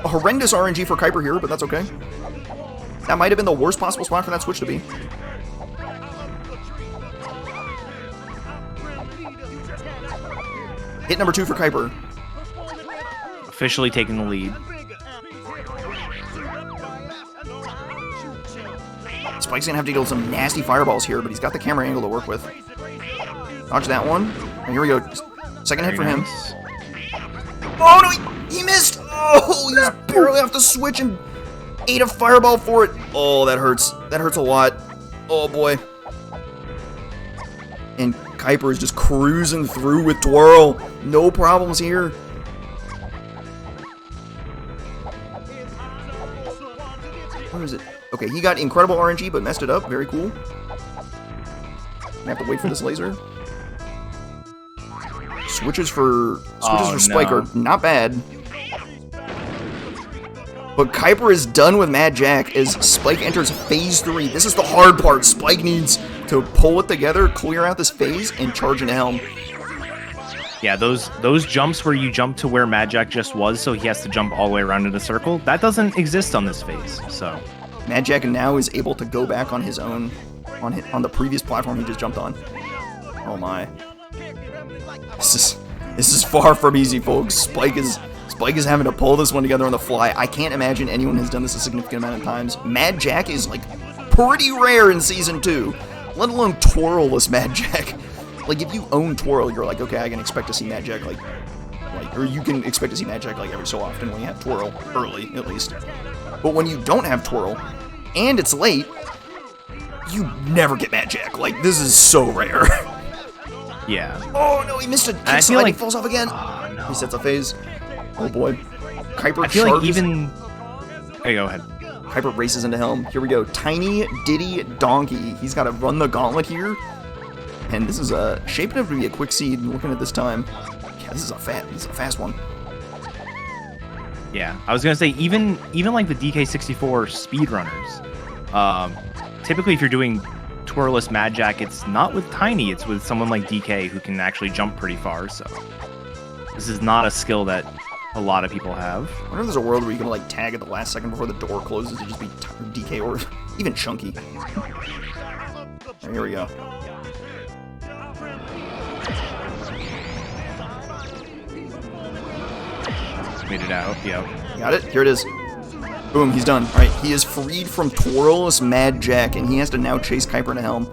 A horrendous RNG for Keiper here, but that's okay. That might have been the worst possible spot for that switch to be. Hit number 2 for Keiper. Officially taking the lead. Spike's gonna have to deal with some nasty fireballs here, but he's got the camera angle to work with. Dodge that one. And here we go. Second hit for him. Oh no, he missed! Oh, he was barely off the switch and ate a fireball for it. Oh, that hurts. That hurts a lot. Oh boy. And Keiper is just cruising through with twirl. No problems here. Where is it? Okay, he got incredible RNG, but messed it up. Very cool. I have to wait for this laser. Switches for Spike are not bad. But Keiper is done with Mad Jack as Spike enters phase 3. This is the hard part. Spike needs to pull it together, clear out this phase, and charge into Helm. Yeah, those jumps where you jump to where Mad Jack just was, so he has to jump all the way around in a circle, that doesn't exist on this phase. So Mad Jack now is able to go back on his own, on the previous platform he just jumped on. Oh my. This is far from easy, folks. Spike is having to pull this one together on the fly. I can't imagine anyone has done this a significant amount of times. Mad Jack is, like, pretty rare in Season 2, let alone twirlless Mad Jack. Like, if you own twirl, you're like, okay, I can expect to see Mad Jack, or you can expect to see Mad Jack, like, every so often when you have twirl, early, at least. But when you don't have twirl, and it's late, you never get Mad Jack. Like, this is so rare. Yeah. Oh, no, he missed it. I feel like he falls off again. Oh, no. He sets a phase. Oh boy. Keiper I feel like even... Hey, go ahead. Keiper races into Helm. Here we go. Tiny Diddy Donkey. He's got to run the gauntlet here. And this is shaping up to be a quick seed looking at this time. Yeah, this is a fast one. Yeah, I was going to say, even like the DK64 speedrunners, typically if you're doing twirlless Mad Jack, it's not with Tiny, it's with someone like DK who can actually jump pretty far, so this is not a skill that a lot of people have. I wonder if there's a world where you can like tag at the last second before the door closes to just be DK or even Chunky. Right, here we go. Made it out, yep. Got it? Here it is. Boom, he's done. Alright, he is freed from twirlless Mad Jack, and he has to now chase Keiper to Helm.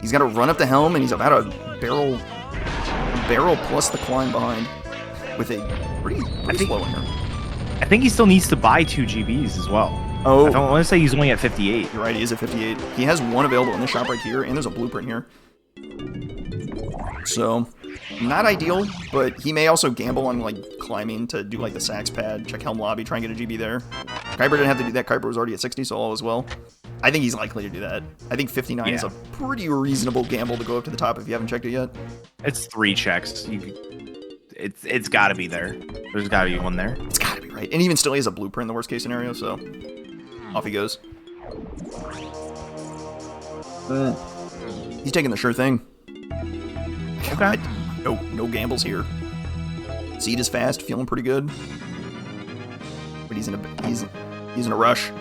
He's got to run up the Helm, and he's about a barrel plus the climb behind. With a pretty slow in here. I think he still needs to buy 2 GBs as well. Oh. I want to say he's only at 58. You're right, he is at 58. He has one available in the shop right here, and there's a blueprint here. So, not ideal, but he may also gamble on, like, climbing to do, like, the sax pad, check Helm lobby, try and get a GB there. Keiper didn't have to do that. Keiper was already at 60, so all is well. I think he's likely to do that. I think 59 is a pretty reasonable gamble to go up to the top if you haven't checked it yet. It's 3 checks. It's got to be there. There's got to be one there. It's got to be right. And even still, he has a blueprint in the worst case scenario, so off he goes. He's taking the sure thing. Okay. No gambles here. Seed is fast, feeling pretty good. But he's in a rush.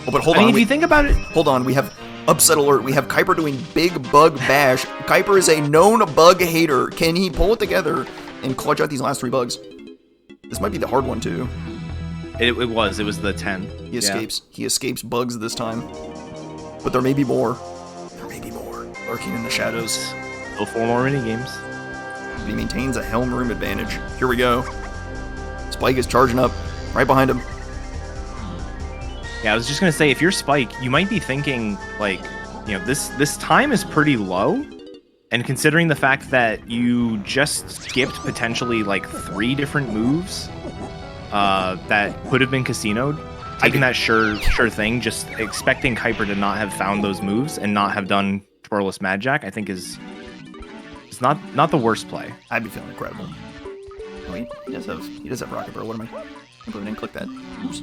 Oh, but hold on. If you think about it, hold on. We have upset alert. We have Keiper doing big bug bash. Keiper is a known bug hater. Can he pull it together and clutch out these last 3 bugs? This might be the hard one too. It was the 10. He escapes. He escapes bugs this time. But there may be more. Lurking in the shadows. Still 4 more minigames. He maintains a Helm room advantage. Here we go. Spike is charging up. Right behind him. Yeah, I was just gonna say, if you're Spike, you might be thinking, like, you know, this time is pretty low, and considering the fact that you just skipped potentially like 3 different moves that could have been casinoed, taking that sure thing, just expecting Keiper to not have found those moves and not have done Twirless Mad Jack, I think is not the worst play. I'd be feeling incredible. Oh, he does have Rocket Barrel. What am I? I didn't click that. Oops.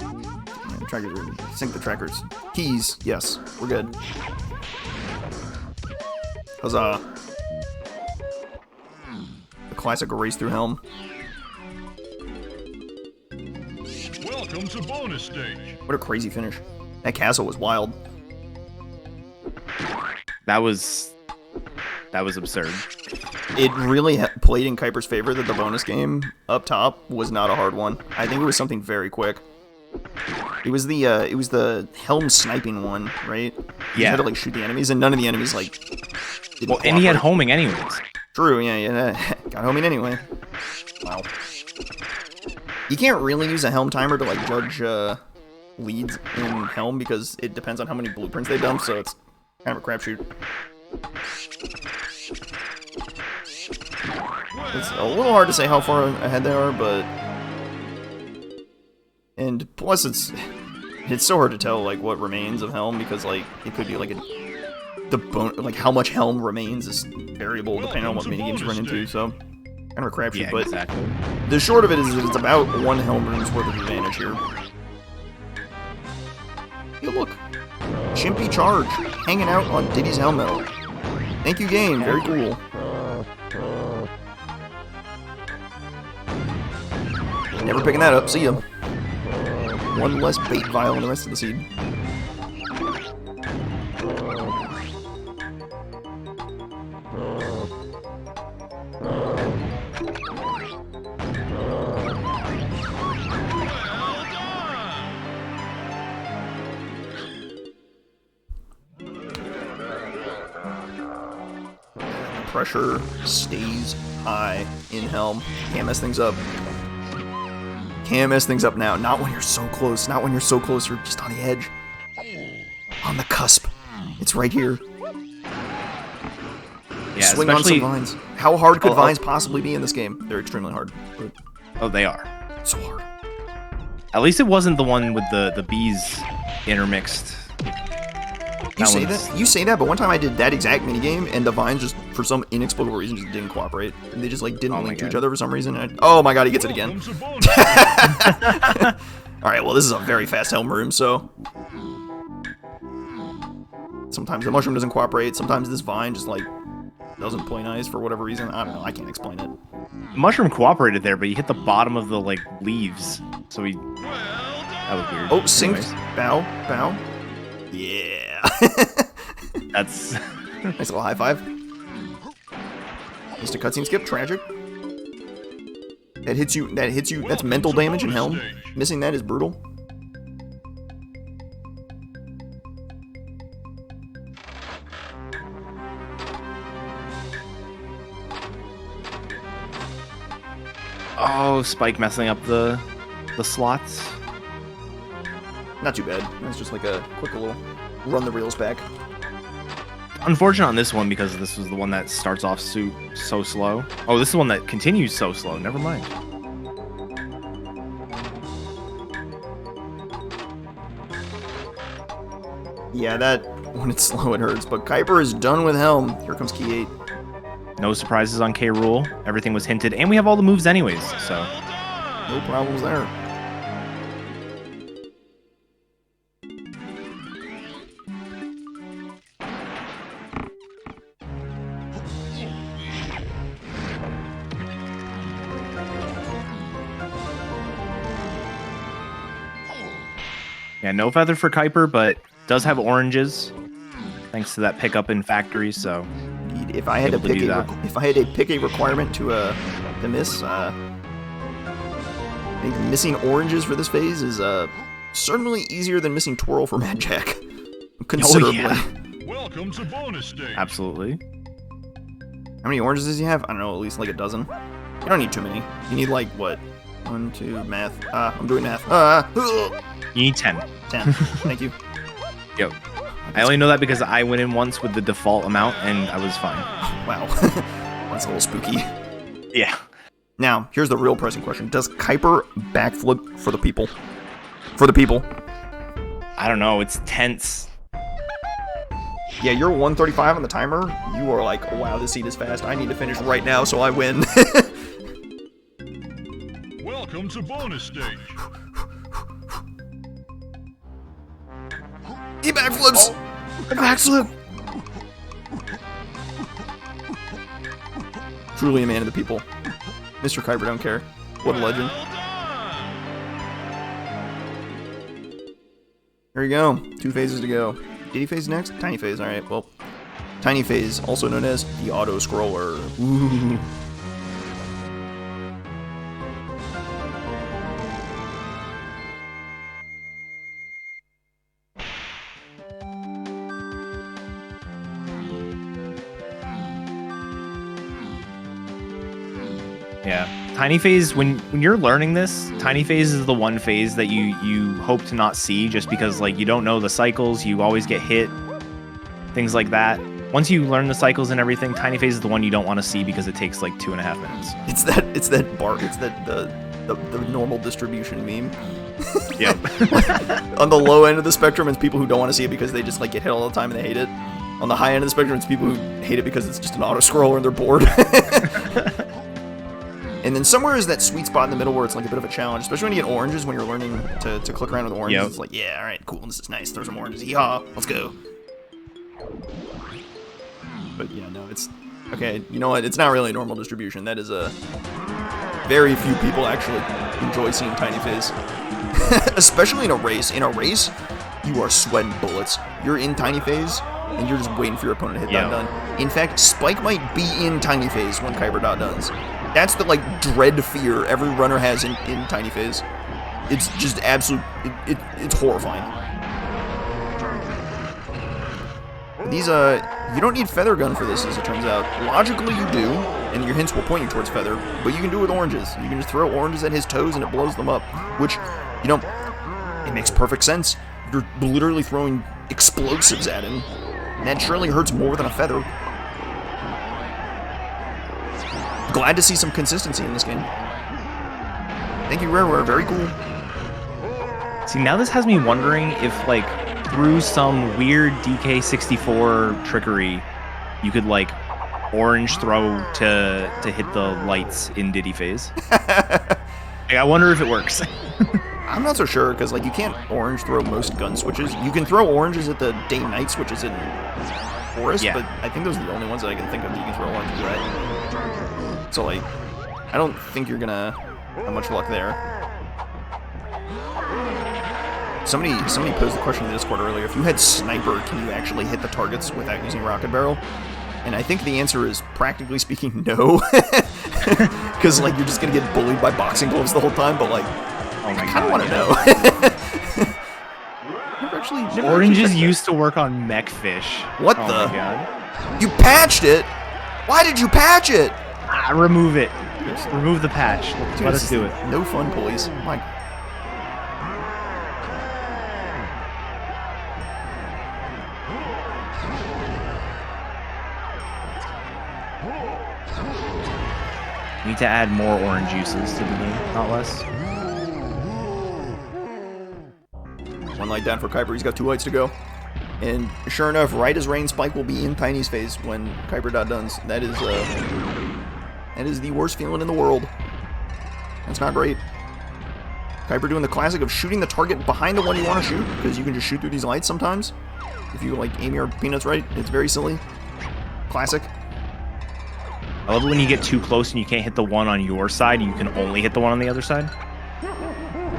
Yeah, trackers are sync the trackers. Keys, yes, we're good. Huzzah! The classic race through Helm. Welcome to bonus stage. What a crazy finish! That castle was wild. That was absurd. It really played in Keiper's favor that the bonus game up top was not a hard one. I think it was something very quick. It was the Helm sniping one, right? Yeah. You had to like shoot the enemies, and none of the enemies like. Well, and he had homing anyways. True, yeah, got homing anyway. Wow. You can't really use a Helm timer to like judge leads in Helm because it depends on how many blueprints they dump, so it's kind of a crapshoot. It's a little hard to say how far ahead they are, but... And plus it's so hard to tell, like, what remains of Helm, because, like, it could be, like, like, how much Helm remains is variable depending on what minigames you run into, so... Kind of a crapshoot, yeah, but exactly. The short of it is that it's about 1 Helm room's worth of advantage here. Hey, look. Chimpy Charge, hanging out on Diddy's helmet. Thank you, game. Very cool. Never picking that up. See ya. 1 less bait vial in the rest of the seed. Pressure stays high in Helm. Can't mess things up. Can't mess things up now. Not when you're so close. Not when you're so close. You're just on the edge. On the cusp. It's right here. Yeah, swing on some vines. How hard could vines possibly be in this game? They're extremely hard. But oh, they are. So hard. At least it wasn't the one with the bees intermixed. You say that, but one time I did that exact minigame, and the vines just, for some inexplicable reason, just didn't cooperate. And they just, like, didn't link to each other for some reason. Oh my god, he gets it again. Alright, well, this is a very fast Helm room, so... Sometimes the mushroom doesn't cooperate, sometimes this vine just, like, doesn't play nice for whatever reason. I don't know, I can't explain it. Mushroom cooperated there, but he hit the bottom of the, like, leaves. So he... That was weird. Oh, synced. Bow. Yeah. That's... Nice little high five. Missed a cutscene skip. Tragic. That hits you. That's mental damage in Helm. Missing that is brutal. Oh, Spike messing up the slots. Not too bad. That's just like a quick little run the reels back. Unfortunate on this one because this was the one that starts off so slow. Oh, this is the one that continues so slow. Never mind. Yeah, that, when it's slow, it hurts. But Keiper is done with Helm. Here comes Key 8. No surprises on K. Rool. Everything was hinted, and we have all the moves anyways, so. No problems there. Yeah, no feather for Keiper, but does have oranges, thanks to that pickup in factory. So, Indeed, if I had to pick a requirement to miss, I think missing oranges for this phase is certainly easier than missing twirl for Mad Jack. Considerably. Oh, yeah. Welcome to bonus stage. Absolutely. How many oranges does he have? I don't know, at least like a dozen. You don't need too many. You need like what? 1, 2, math. I'm doing math. You need 10. 10. Thank you. Yep. I only know that because I went in once with the default amount and I was fine. Wow. That's a little spooky. Yeah. Now, here's the real pressing question. Does Keiper backflip for the people? For the people. I don't know. It's tense. Yeah, you're 135 on the timer. You are like, wow, this seat is fast. I need to finish right now so I win. Welcome to bonus stage. He backflips! Oh, backflip! Truly a man of the people. Mr. KeiperDontCare. What a legend. There you go. 2 phases to go. Diddy phase next? Tiny phase. Alright, well. Tiny phase, also known as the auto-scroller. Ooh. Yeah. Tiny phase, when you're learning this, tiny phase is the one phase that you hope to not see just because like you don't know the cycles, you always get hit, things like that. Once you learn the cycles and everything, tiny phase is the one you don't want to see because it takes like 2.5 minutes. It's the normal distribution meme. Yep. On the low end of the spectrum, it's people who don't want to see it because they just like get hit all the time and they hate it. On the high end of the spectrum, it's people who hate it because it's just an auto-scroller and they're bored. And then somewhere is that sweet spot in the middle where it's like a bit of a challenge, especially when you get oranges when you're learning to click around with oranges. Yep. It's like, yeah, alright, cool, this is nice. Throw some oranges. Yeehaw, let's go. But yeah, no, it's... Okay, you know what? It's not really a normal distribution. That is a... Very few people actually enjoy seeing tiny phase. Especially in a race. In a race, you are sweating bullets. You're in tiny phase, and you're just waiting for your opponent to hit that done. In fact, Spike might be in tiny phase when KeiperDontCare. That's the, like, dread fear every runner has in tiny phase. It's just absolute... It's horrifying. These, you don't need Feather Gun for this, as it turns out. Logically, you do, and your hints will point you towards Feather, but you can do it with oranges. You can just throw oranges at his toes, and it blows them up. Which, you know, it makes perfect sense. You're literally throwing explosives at him, and that surely hurts more than a feather. Glad to see some consistency in this game. Thank you, Rareware. Very cool. See, now this has me wondering if, like, through some weird DK64 trickery, you could, like, orange throw to hit the lights in Diddy phase. Like, I wonder if it works. I'm not so sure, because, like, you can't orange throw most gun switches. You can throw oranges at the day-night switches in Forest, but I think those are the only ones that I can think of that you can throw oranges at. So, like, I don't think you're gonna have much luck there. Somebody posed the question in the Discord earlier, if you had Sniper, can you actually hit the targets without using Rocket Barrel? And I think the answer is, practically speaking, no. Because, like, you're just gonna get bullied by boxing gloves the whole time, but, like, I kind of want to know. never Oranges used to work on mech fish. What oh the? My God. You patched it? Why did you patch it? Remove it. Just remove the patch. Let us do it. No fun, police. My... Need to add more orange uses to the game, not less. One light down for Keiper. He's got 2 lights to go. And sure enough, right as rain, Spike will be in Tiny's face when Keiper.Duns. That is the worst feeling in the world. That's not great. Keiper doing the classic of shooting the target behind the one you want to shoot, because you can just shoot through these lights sometimes. If you, like, aim your peanuts right, it's very silly. Classic. I love it when you get too close and you can't hit the one on your side, you can only hit the one on the other side.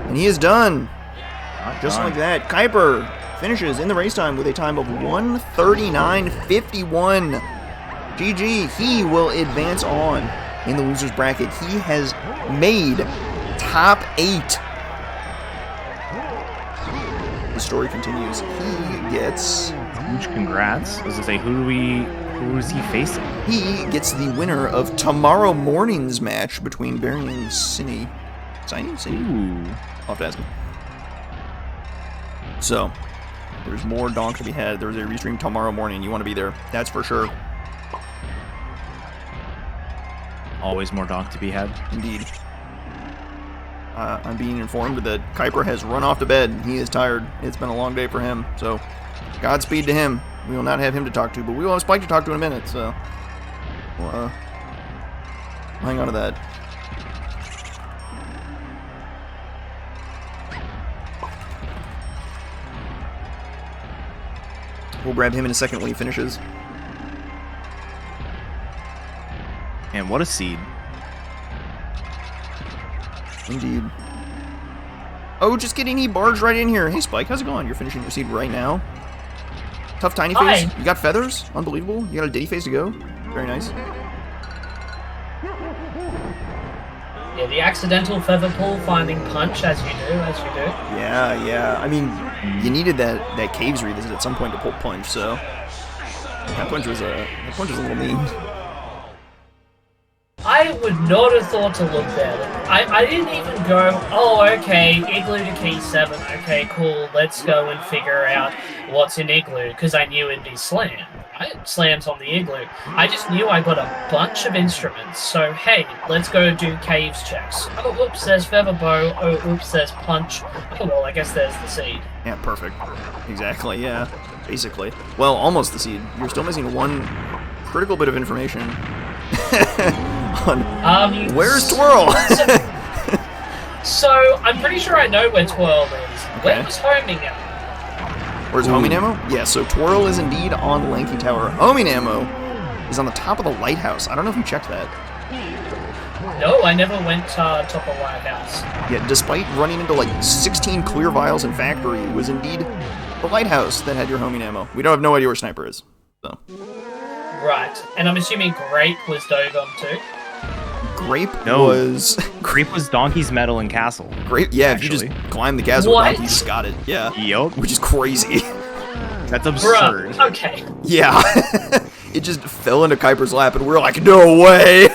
And he is done. Just done. like that. Keiper finishes in the race time with a time of 1:39.51. GG. He will advance on in the loser's bracket. He has made top 8. The story continues. He gets... Huge congrats. I was gonna say, who is he facing? He gets the winner of tomorrow morning's match between Barry and Cine. Cine? Ooh. I'll have to ask him. So, there's more donk to be had. There's a restream tomorrow morning. You want to be there. That's for sure. Always more donk to be had. Indeed. I'm being informed that Keiper has run off to bed. He is tired. It's been a long day for him. So, Godspeed to him. We will not have him to talk to, but we will have Spike to talk to in a minute. So, we'll, hang on to that. We'll grab him in a second when he finishes. And what a seed. Indeed. Oh, just kidding. He barged right in here. Hey, Spike, how's it going? You're finishing your seed right now. Tough tiny face. Hi. You got feathers? Unbelievable. You got a Diddy face to go. Very nice. Yeah, the accidental feather pull, finding punch as you do. Yeah, yeah. I mean, you needed that caves revisit at some point to pull punch, so that punch was a little mean. I would not have thought to look there. I didn't even go, oh, okay, Igloo to Key 7. Okay, cool, let's go and figure out what's in Igloo, because I knew it'd be Slam. Right? Slam's on the Igloo. I just knew I got a bunch of instruments, so hey, let's go do caves checks. Oh, oops, there's Feather Bow. Oh, oops, there's Punch. Oh, well, I guess there's the seed. Yeah, perfect. Exactly, yeah. Basically. Well, almost the seed. You're still missing one critical bit of information. On where's Twirl? So, I'm pretty sure I know where Twirl is. Okay. Where was Homing at? Where's Homing Ammo? Yeah, so Twirl is indeed on Lanky Tower. Homing Ammo is on the top of the lighthouse. I don't know if you checked that. No, I never went top of Lighthouse. Yeah, despite running into like 16 clear vials in Factory, it was indeed the lighthouse that had your Homing Ammo. We don't have no idea where Sniper is, so... Right, and I'm assuming Grape was Dogon too? Grape No. was... Grape was Donkey's Medal and Castle. Grape, yeah, Actually. if you just climb the castle, What? you just got it, yeah. Yup. Which is crazy. That's absurd. Bruh, okay. Yeah. It just fell into Keiper's lap, and we're like, no way!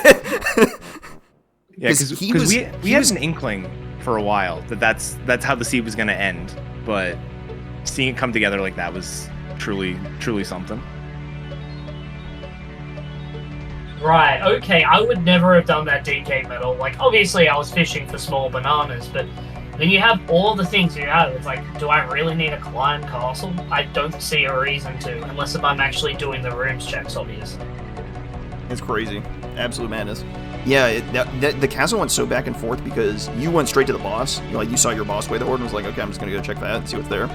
Yeah, because we had an inkling for a while that's how the seed was going to end, but seeing it come together like that was truly something. Right, okay, I would never have done that DK medal. Like, obviously I was fishing for small bananas, but when you have all the things you have, it's like, do I really need a Client Castle? I don't see a reason to, unless if I'm actually doing the rooms checks, obviously. It's crazy. Absolute madness. Yeah, the castle went so back and forth because you went straight to the boss. You saw your boss weigh the horde and was like, okay, I'm just going to go check that and see what's there.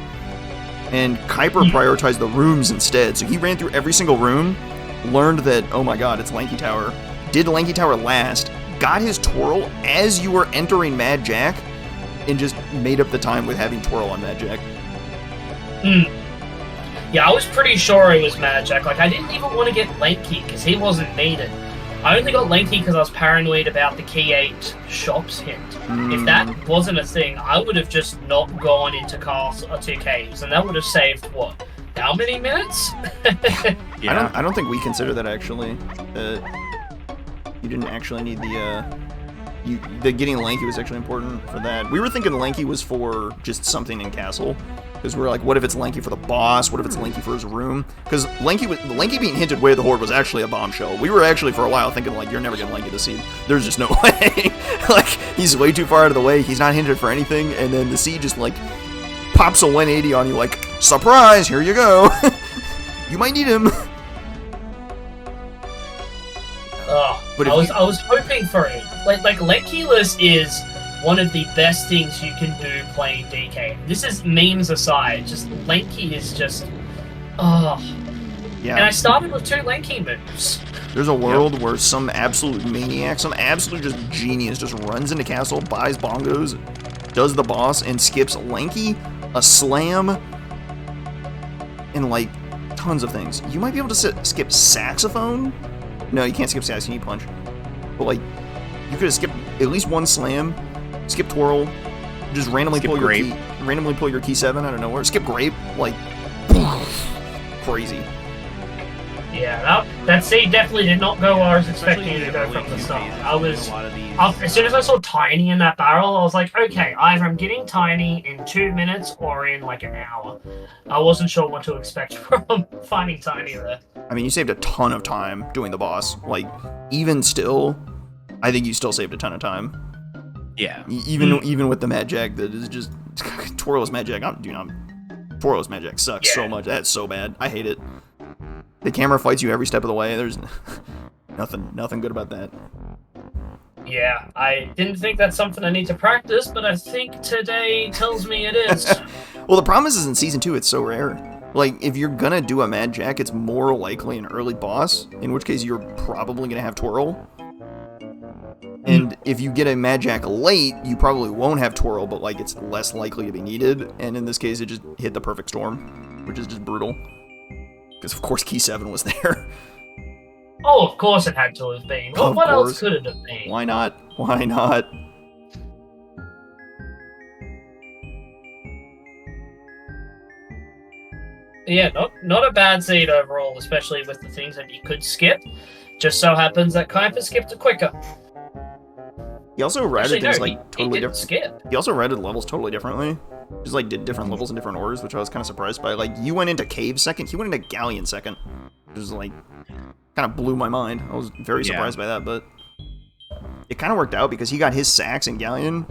And Keiper prioritized the rooms instead, so he ran through every single room, learned that, oh my god, it's Lanky Tower, did Lanky Tower last, got his Twirl as you were entering Mad Jack, and just made up the time with having Twirl on Mad Jack. Yeah, I was pretty sure it was Mad Jack. Like, I didn't even want to get Lanky, because he wasn't needed. I only got Lanky because I was paranoid about the Key 8 shops hint. If that wasn't a thing, I would have just not gone into castle or 2 caves, and that would have saved, what, how many minutes? Yeah. I don't think we consider that actually. You didn't actually need the getting Lanky was actually important for that. We were thinking Lanky was for just something in castle, because we were like, what if it's Lanky for the boss? What if it's Lanky for his room? Because Lanky being hinted way of the horde was actually a bombshell. We were actually for a while thinking like, you're never getting Lanky to seed. There's just no way. Like, he's way too far out of the way. He's not hinted for anything, and then the seed just like pops a 180 on you like, surprise, here you go. You might need him. But I was hoping for it. Like leg healers is one of the best things you can do playing DK. This is memes aside, just Lanky is just yeah. And I started with 2 Lanky moves. There's a world where some absolute maniac, some absolute just genius just runs into castle, buys bongos, does the boss, and skips Lanky, a slam, and like tons of things. You might be able to skip saxophone. No, you can't skip sax, you need punch. But like, you could have skipped at least 1 slam, skip twirl, just randomly pull your key, randomly pull your key 7 out of nowhere, skip grape, like crazy. Yeah, that seed definitely did not go where I was expecting it to go from the start. As soon as I saw Tiny in that barrel, I was like, okay, either I'm getting Tiny in 2 minutes or in like an hour. I wasn't sure what to expect from finding Tiny there. I mean, you saved a ton of time doing the boss. Like, even still, I think you still saved a ton of time. Yeah. Even with the Mad Jack that is just Twirl's Mad Jack. Twirl's Mad Jack sucks so much. That's so bad. I hate it. The camera fights you every step of the way. There's nothing good about that. Yeah, I didn't think that's something I need to practice, but I think today tells me it is. Well, the problem is in Season 2, it's so rare. Like, if you're gonna do a Mad Jack, it's more likely an early boss, in which case you're probably gonna have Twirl. And if you get a Mad Jack late, you probably won't have Twirl, but like it's less likely to be needed. And in this case, it just hit the perfect storm, which is just brutal. Because of course Key 7 was there. Oh, of course it had to have been. Well, what else could it have been? Why not? Why not? Yeah, not a bad seed overall, especially with the things that you could skip. Just so happens that Keiper skipped it quicker. He also routed things like totally different. Skip. He also routed levels totally differently. Just like did different levels in different orders, which I was kind of surprised by. Like you went into Cave second, he went into Gallion second, which is like kind of blew my mind. I was very surprised by that, but it kind of worked out because he got his sax in Gallion,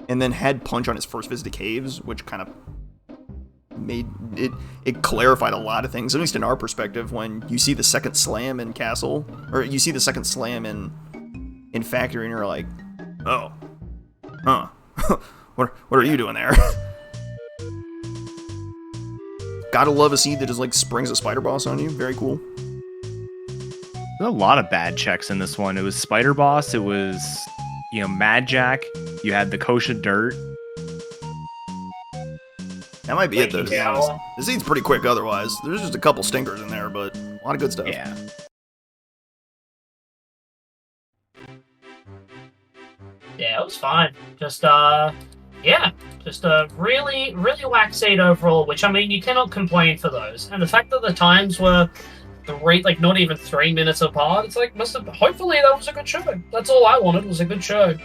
and then had punch on his first visit to Caves, which kind of made it clarified a lot of things, at least in our perspective. When you see the second slam in Castle, or you see the second slam in Factory, and you're like, oh, huh, what are you doing there? Gotta love a seed that just like springs a spider boss on you. Very cool. There's a lot of bad checks in this one. It was Spider Boss, it was, Mad Jack, you had the Kosha Dirt. That might be it, though, to be honest. This seed's pretty quick otherwise. There's just a couple stinkers in there, but a lot of good stuff. Yeah. Yeah, it was fine. Just a really, really whack seed overall, which, I mean, you cannot complain for those. And the fact that the times were not even 3 minutes apart, it's like, hopefully that was a good show. That's all I wanted, was a good show.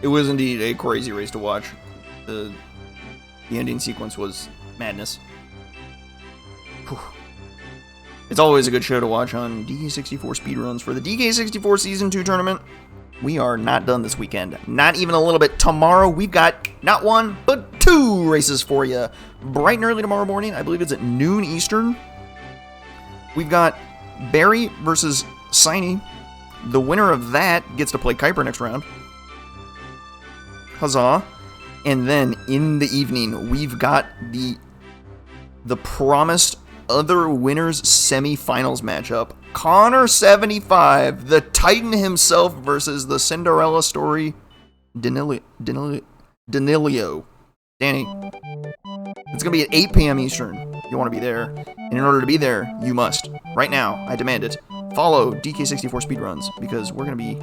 It was indeed a crazy race to watch. The ending sequence was madness. Whew. It's always a good show to watch on DK64 speedruns for the DK64 Season 2 tournament. We are not done this weekend. Not even a little bit. Tomorrow, we've got not 1, but 2 races for you. Bright and early tomorrow morning. I believe it's at noon Eastern. We've got Barry versus Siny. The winner of that gets to play Keiper next round. Huzzah. And then in the evening, we've got the promised other winners semifinals matchup. Connor 75, the Titan himself, versus the Cinderella story Danilio. Danny. It's going to be at 8 p.m. Eastern. You want to be there. And in order to be there, you must, right now, I demand it, follow DK64 speedruns, because we're going to be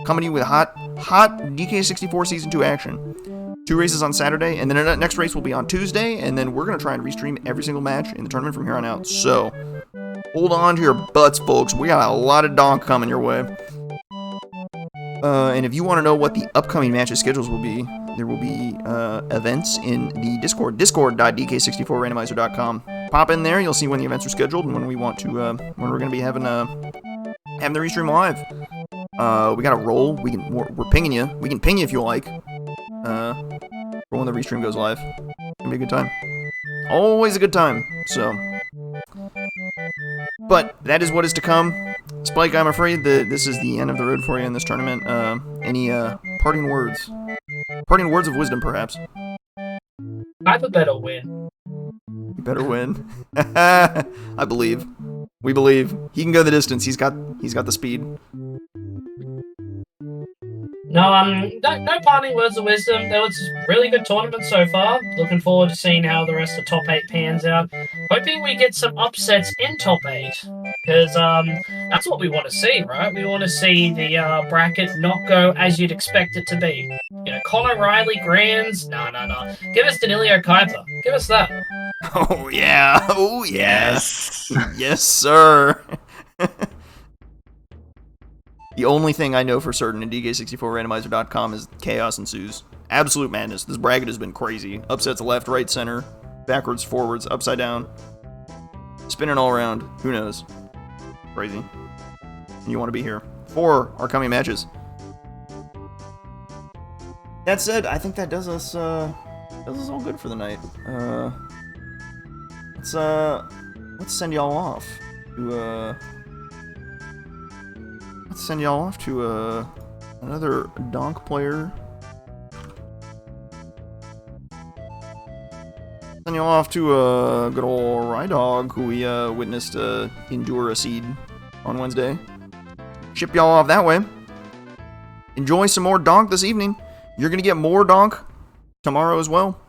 coming to you with hot DK64 Season 2 action. 2 races on Saturday, and then the next race will be on Tuesday, and then we're going to try and restream every single match in the tournament from here on out. So, hold on to your butts, folks. We got a lot of donk coming your way. And if you want to know what the upcoming matches schedules will be, there will be events in the Discord, discord.dk64randomizer.com. Pop in there, you'll see when the events are scheduled and when we want to, when we're going to be having the restream live. We got a roll. We're pinging you. We can ping you if you like. For when the restream goes live. Gonna be a good time. Always a good time. So, but that is what is to come. Spike, I'm afraid that this is the end of the road for you in this tournament. Any parting words? Parting words of wisdom, perhaps. I have a better win. You better win. I believe. We believe. He can go the distance. He's got the speed. No, no parting words of wisdom. That was a really good tournament so far. Looking forward to seeing how the rest of top 8 pans out. Hoping we get some upsets in top 8. Because that's what we want to see, right? We want to see the bracket not go as you'd expect it to be. You know, Connor Riley, Grands. No. Give us Danilio Keiper. Give us that. Oh, yeah. Oh, Yes. Yes, sir. The only thing I know for certain in DK64Randomizer.com is chaos ensues. Absolute madness. This bracket has been crazy. Upsets left, right, center, backwards, forwards, upside down. Spinning all around. Who knows? Crazy. And you want to be here for our coming matches. That said, I think that does us all good for the night. Let's send y'all off to another donk player. Send y'all off to a good old Rydog who we witnessed endure a seed on Wednesday. Ship y'all off that way. Enjoy some more donk this evening. You're gonna get more donk tomorrow as well.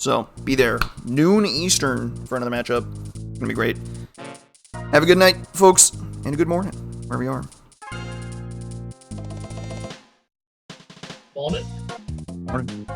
So be there, noon Eastern for another matchup. It's gonna be great. Have a good night, folks, and a good morning, wherever you are. Morning. Morning.